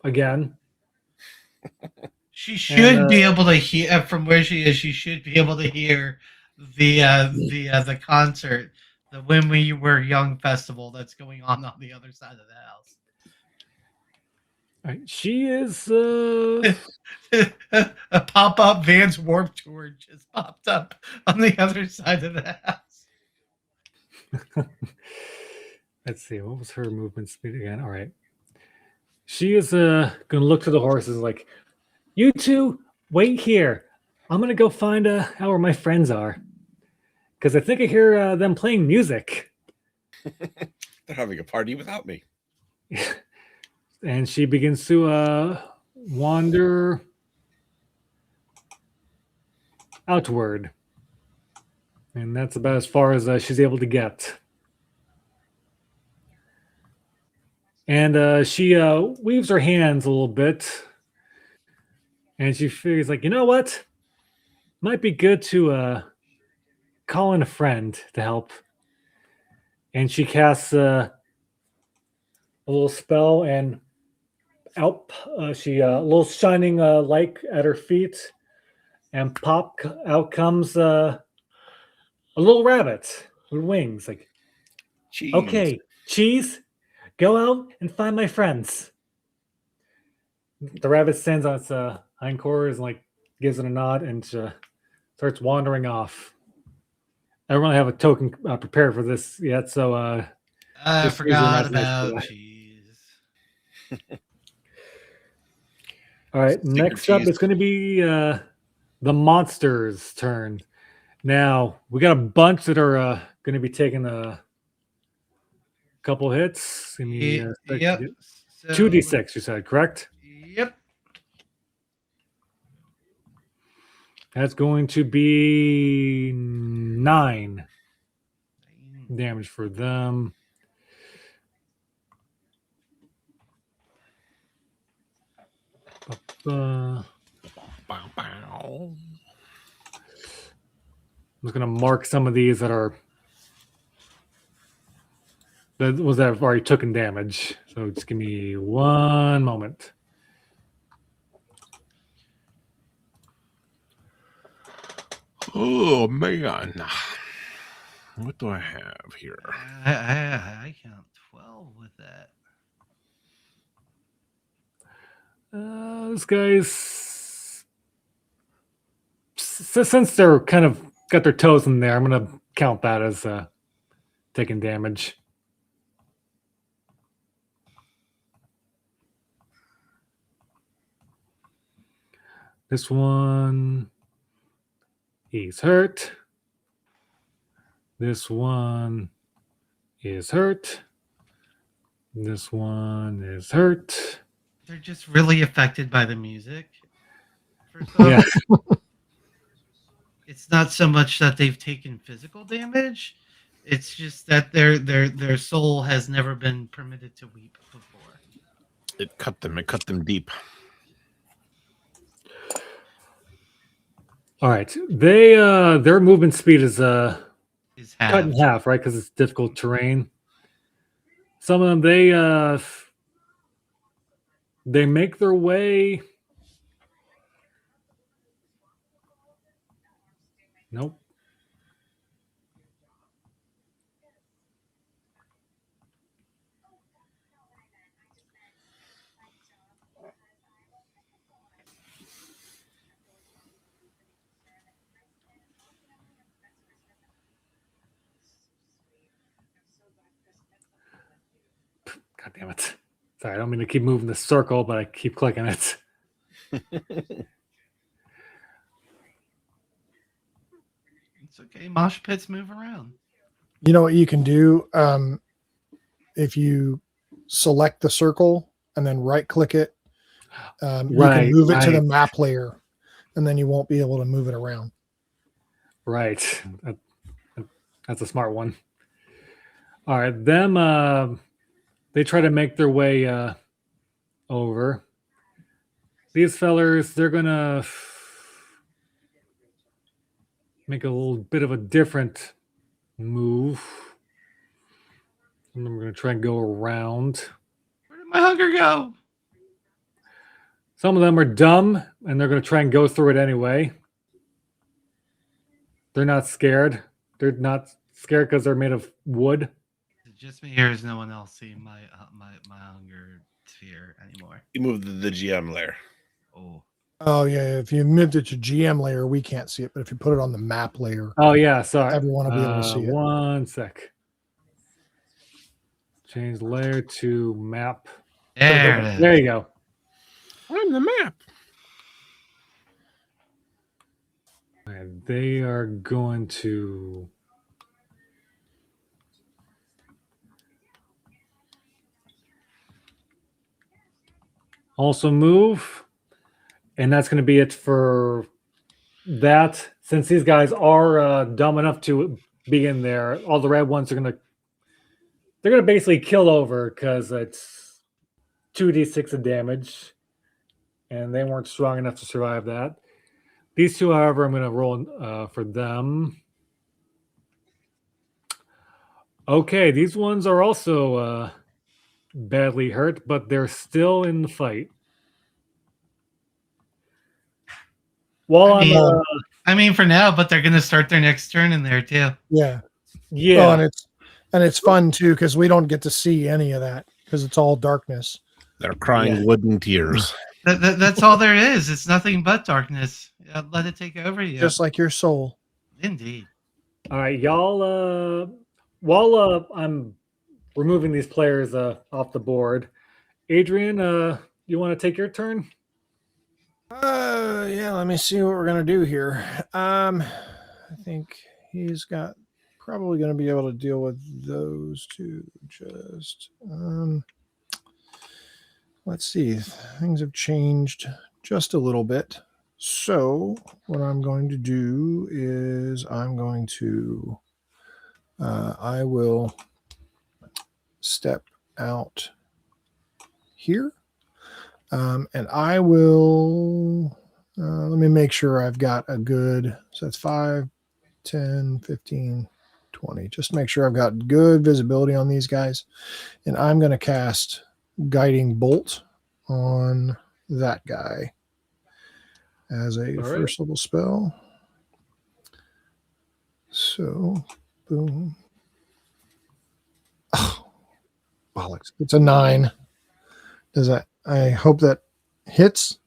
again. She should be able to hear from where she is. She should be able to hear the concert, the When We Were Young festival that's going on the other side of the house. All right, she is a pop-up Vans Warped Tour just popped up on the other side of the house. let's see, what was her movement speed again? All right. She is gonna look to the horses like, you two wait here. I'm gonna go find out where my friends are. Because I think I hear them playing music. They're having a party without me. And she begins to wander outward. And that's about as far as she's able to get. And she weaves her hands a little bit. And she figures like, you know what? Might be good to call in a friend to help. And she casts a little spell and out she a little shining light at her feet, and out comes a little rabbit with wings. Like, Cheese. okay, Cheese, go out and find my friends. The rabbit stands on its hindquarters and like gives it a nod and starts wandering off. I don't really have a token prepared for this yet, so I just use your forgot imagination. about Cheese. All right, Stick next your up cheese. it's going to be the monsters' turn. Now we got a bunch that are going to be taking a couple hits. Give me a sec to Yep. get- So- 2d6, you said, correct? Yep. That's going to be 9 damage for them. Bow, bow. I'm just going to mark some of these that are That was that I've already taken damage. So just give me one moment. Oh man, what do I have here? I count 12 with that. This guy's since they're kind of got their toes in there, I'm gonna count that as taking damage. This one, he's hurt. This one is hurt. This one is hurt. They're just really affected by the music. First off, Yeah. it's not so much that they've taken physical damage. It's just that their soul has never been permitted to weep before. It cut them deep. All right. They their movement speed is cut in halved. half, right? Because it's difficult terrain. Some of them they make their way. Nope. God damn it. Sorry, I don't mean to keep moving the circle, but I keep clicking it. It's okay. Mosh pits move around. You know what you can do? If you select the circle and then right click it, you can move it to the map layer, and then you won't be able to move it around. Right. That's a smart one. All right. Them, they try to make their way over. These fellers, they're going to make a little bit of a different move. And then we're going to try and go around. Where did my hunger go? Some of them are dumb, and they're going to try and go through it anyway. They're not scared. They're not scared because they're made of wood. It's just me here. Is no one else seeing my hunger sphere anymore? You moved to the GM layer. Oh yeah, if you moved it to GM layer, we can't see it, but if you put it on the map layer, oh yeah, sorry, everyone will be able to see it. One sec. Change layer to map. There it is. There you go. On the map. And they are going to also move, and that's going to be it for that. Since these guys are dumb enough to be in there, all the red ones are going to basically kill over because it's 2d6 of damage, and they weren't strong enough to survive that. These two, however, I'm going to roll for them. Okay, these ones are also badly hurt, but they're still in the fight. Well, I mean, for now, but they're going to start their next turn in there too. Yeah. Yeah. Oh, and it's fun too because we don't get to see any of that because it's all darkness. They're crying wooden tears. That's all there is. It's nothing but darkness. Let it take over you. Just like your soul. Indeed. All right, y'all. While I'm removing these players off the board, Adrian, you want to take your turn? Yeah. Let me see what we're gonna do here. I think he's got probably gonna be able to deal with those two. Just let's see. Things have changed just a little bit. So what I'm going to do is I'm going to I will step out here, and I will let me make sure I've got a good, so that's 5, 10, 15, 20. Just make sure I've got good visibility on these guys. And I'm going to cast Guiding Bolt on that guy as a first level spell. So, boom. Oh, bollocks. It's a 9. Does that? I hope that hits.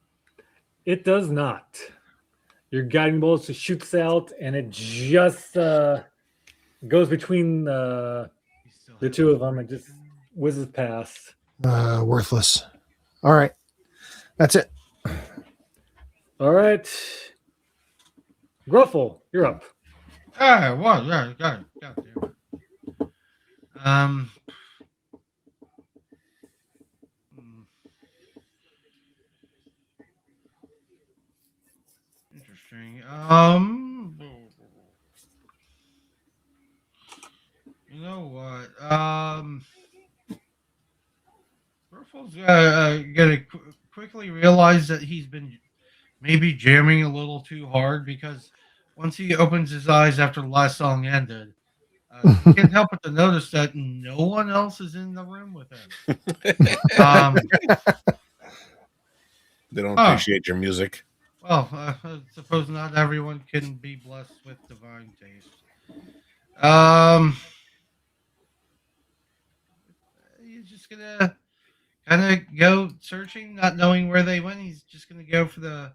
It does not. Your guiding bolt shoots out, and it just goes between the two of them and just whizzes past. Worthless. All right. That's it. All right. Gruffle, you're up. Ah, well, yeah, God damn it. Interesting. You know what? Gruffle's gonna quickly realize that he's been maybe jamming a little too hard, because once he opens his eyes after the last song ended, he can't help but to notice that no one else is in the room with him. They don't appreciate your music. Well, I suppose not everyone can be blessed with divine taste. He's just gonna kind of go searching, not knowing where they went. He's just gonna go for the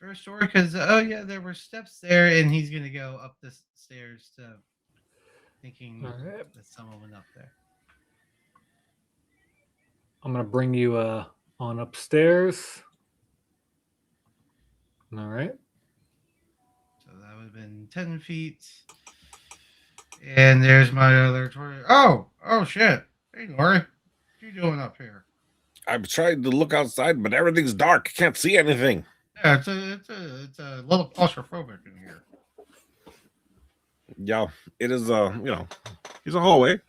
first door because there were steps there, and he's gonna go up the stairs to thinking that someone went up there. I'm gonna bring you on upstairs. All right. So that would have been 10 feet. And there's my other toy. Oh shit. Hey, Nori. What you doing up here? I'm trying to look outside, but everything's dark. Can't see anything. Yeah, it's a little claustrophobic in here. Yeah, it is. It's a hallway.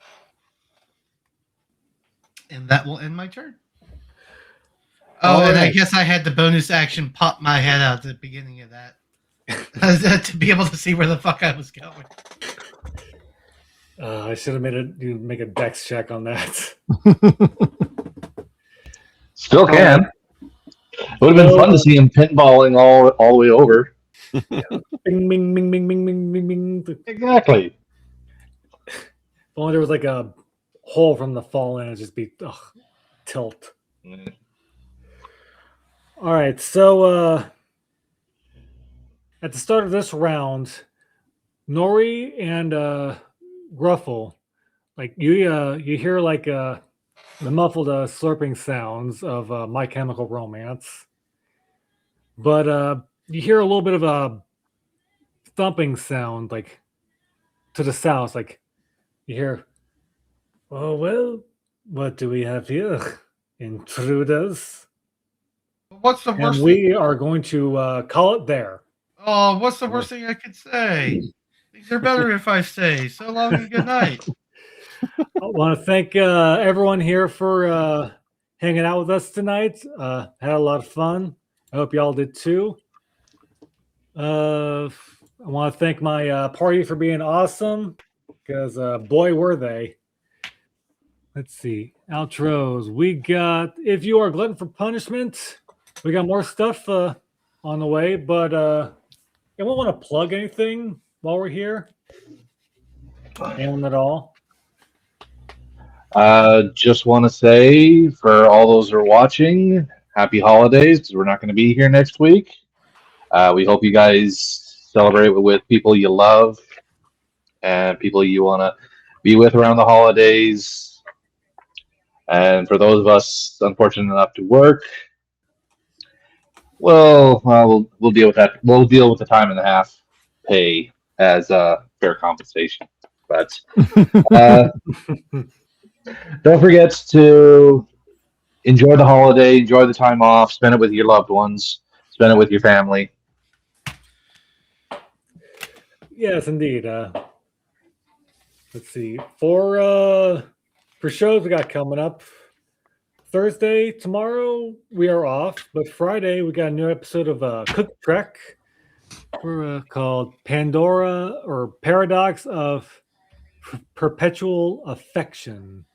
And that will end my turn. Oh, and I guess I had the bonus action pop my head out at the beginning of that to be able to see where the fuck I was going. I should have made you make a dex check on that. Still can. It would have been fun to see him pinballing all the way over. Bing, bing, bing, bing, bing, bing, bing, bing. Exactly. If only there was like a hole from the fall in, it'd just be tilt. All right, so at the start of this round, Nori and Gruffle, like you hear like the muffled slurping sounds of My Chemical Romance, but you hear a little bit of a thumping sound like to the south, like you hear, oh well, what do we have here? Intruders. What's the worst And we are going to call it there. Oh, what's the worst thing I could say? Things are better if I stay. So long and good night. I want to thank everyone here for hanging out with us tonight. Had a lot of fun. I hope y'all did too. I want to thank my party for being awesome, because boy were they. Let's see. Outros. We got If You Are Glutton for Punishment. We got more stuff on the way, but anyone want to plug anything while we're here? Anyone at all? Just want to say for all those who are watching, happy holidays, because we're not going to be here next week. We hope you guys celebrate with people you love and people you want to be with around the holidays. And for those of us unfortunate enough to work, we'll deal with that. We'll deal with the time and a half pay as fair compensation. But don't forget to enjoy the holiday, enjoy the time off, spend it with your loved ones, spend it with your family. Yes, indeed. Let's see. For shows we got coming up, Thursday, tomorrow, we are off. But Friday, we got a new episode of Cook Trek. called Pandora or Paradox of Perpetual Affection.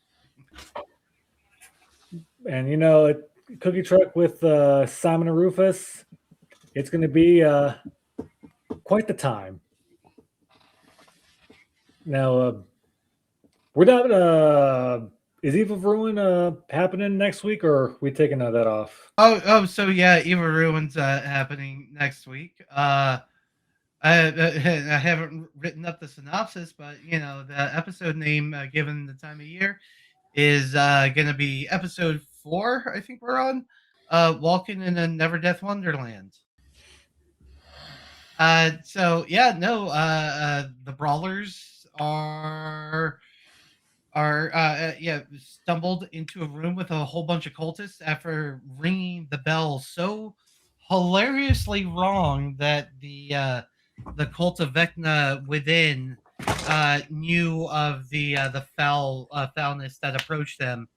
And you know, Cookie Truck with Simon and Rufus, it's going to be quite the time. Now, we're not. Is Eve of Ruin happening next week, or are we taking that off? So yeah, Eve of Ruin's happening next week. I haven't written up the synopsis, but you know the episode name, given the time of year, is going to be episode 4. I think we're on, Walking in a Never Death Wonderland. So yeah, no, the brawlers are stumbled into a room with a whole bunch of cultists after ringing the bell so hilariously wrong that the cult of Vecna within knew of the foulness that approached them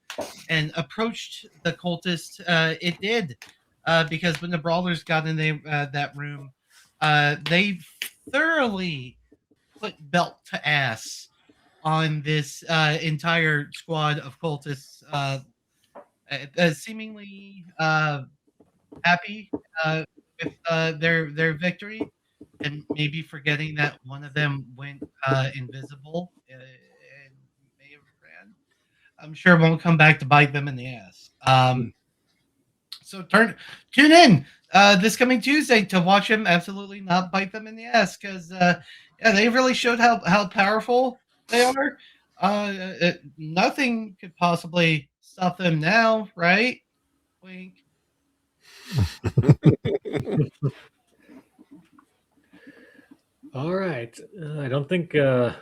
and approached the cultist. It did, because when the brawlers got in that room, they thoroughly put belt to ass on this entire squad of cultists, seemingly happy with their victory, and maybe forgetting that one of them went invisible and may have ran. I'm sure it won't come back to bite them in the ass. So tune in this coming Tuesday to watch him absolutely not bite them in the ass, because they really showed how powerful they are. Nothing could possibly stop them now, right? Wink. All right. I don't think we got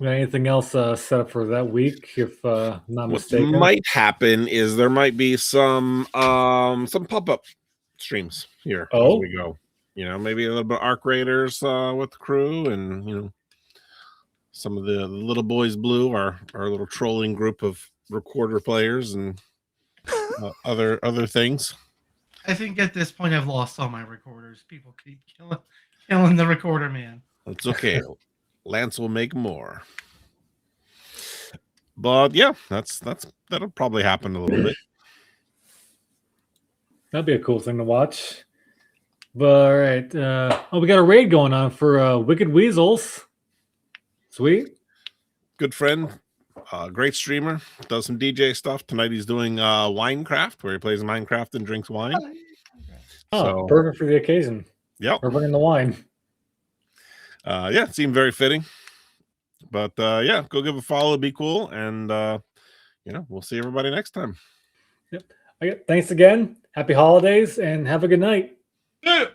anything else set up for that week, if not What mistaken. might happen is there might be some pop-up streams here as we go. You know, maybe a little bit of Arc Raiders with the crew, and you know, some of the Little Boys Blue, our little trolling group of recorder players, and other things. I think at this point I've lost all my recorders. People keep killing the recorder man. It's okay. Lance will make more. But yeah, that'll probably happen a little bit. That'd be a cool thing to watch. But all right. We got a raid going on for Wicked Weasels. Sweet. Good friend, great streamer, does some DJ stuff. Tonight he's doing Winecraft, where he plays Minecraft and drinks wine. Perfect for the occasion. Yep. We're bringing the wine. Yeah, it seemed very fitting. But yeah, go give a follow, it'd be cool, and you know, we'll see everybody next time. Yep. Okay, thanks again. Happy holidays and have a good night. Yeah.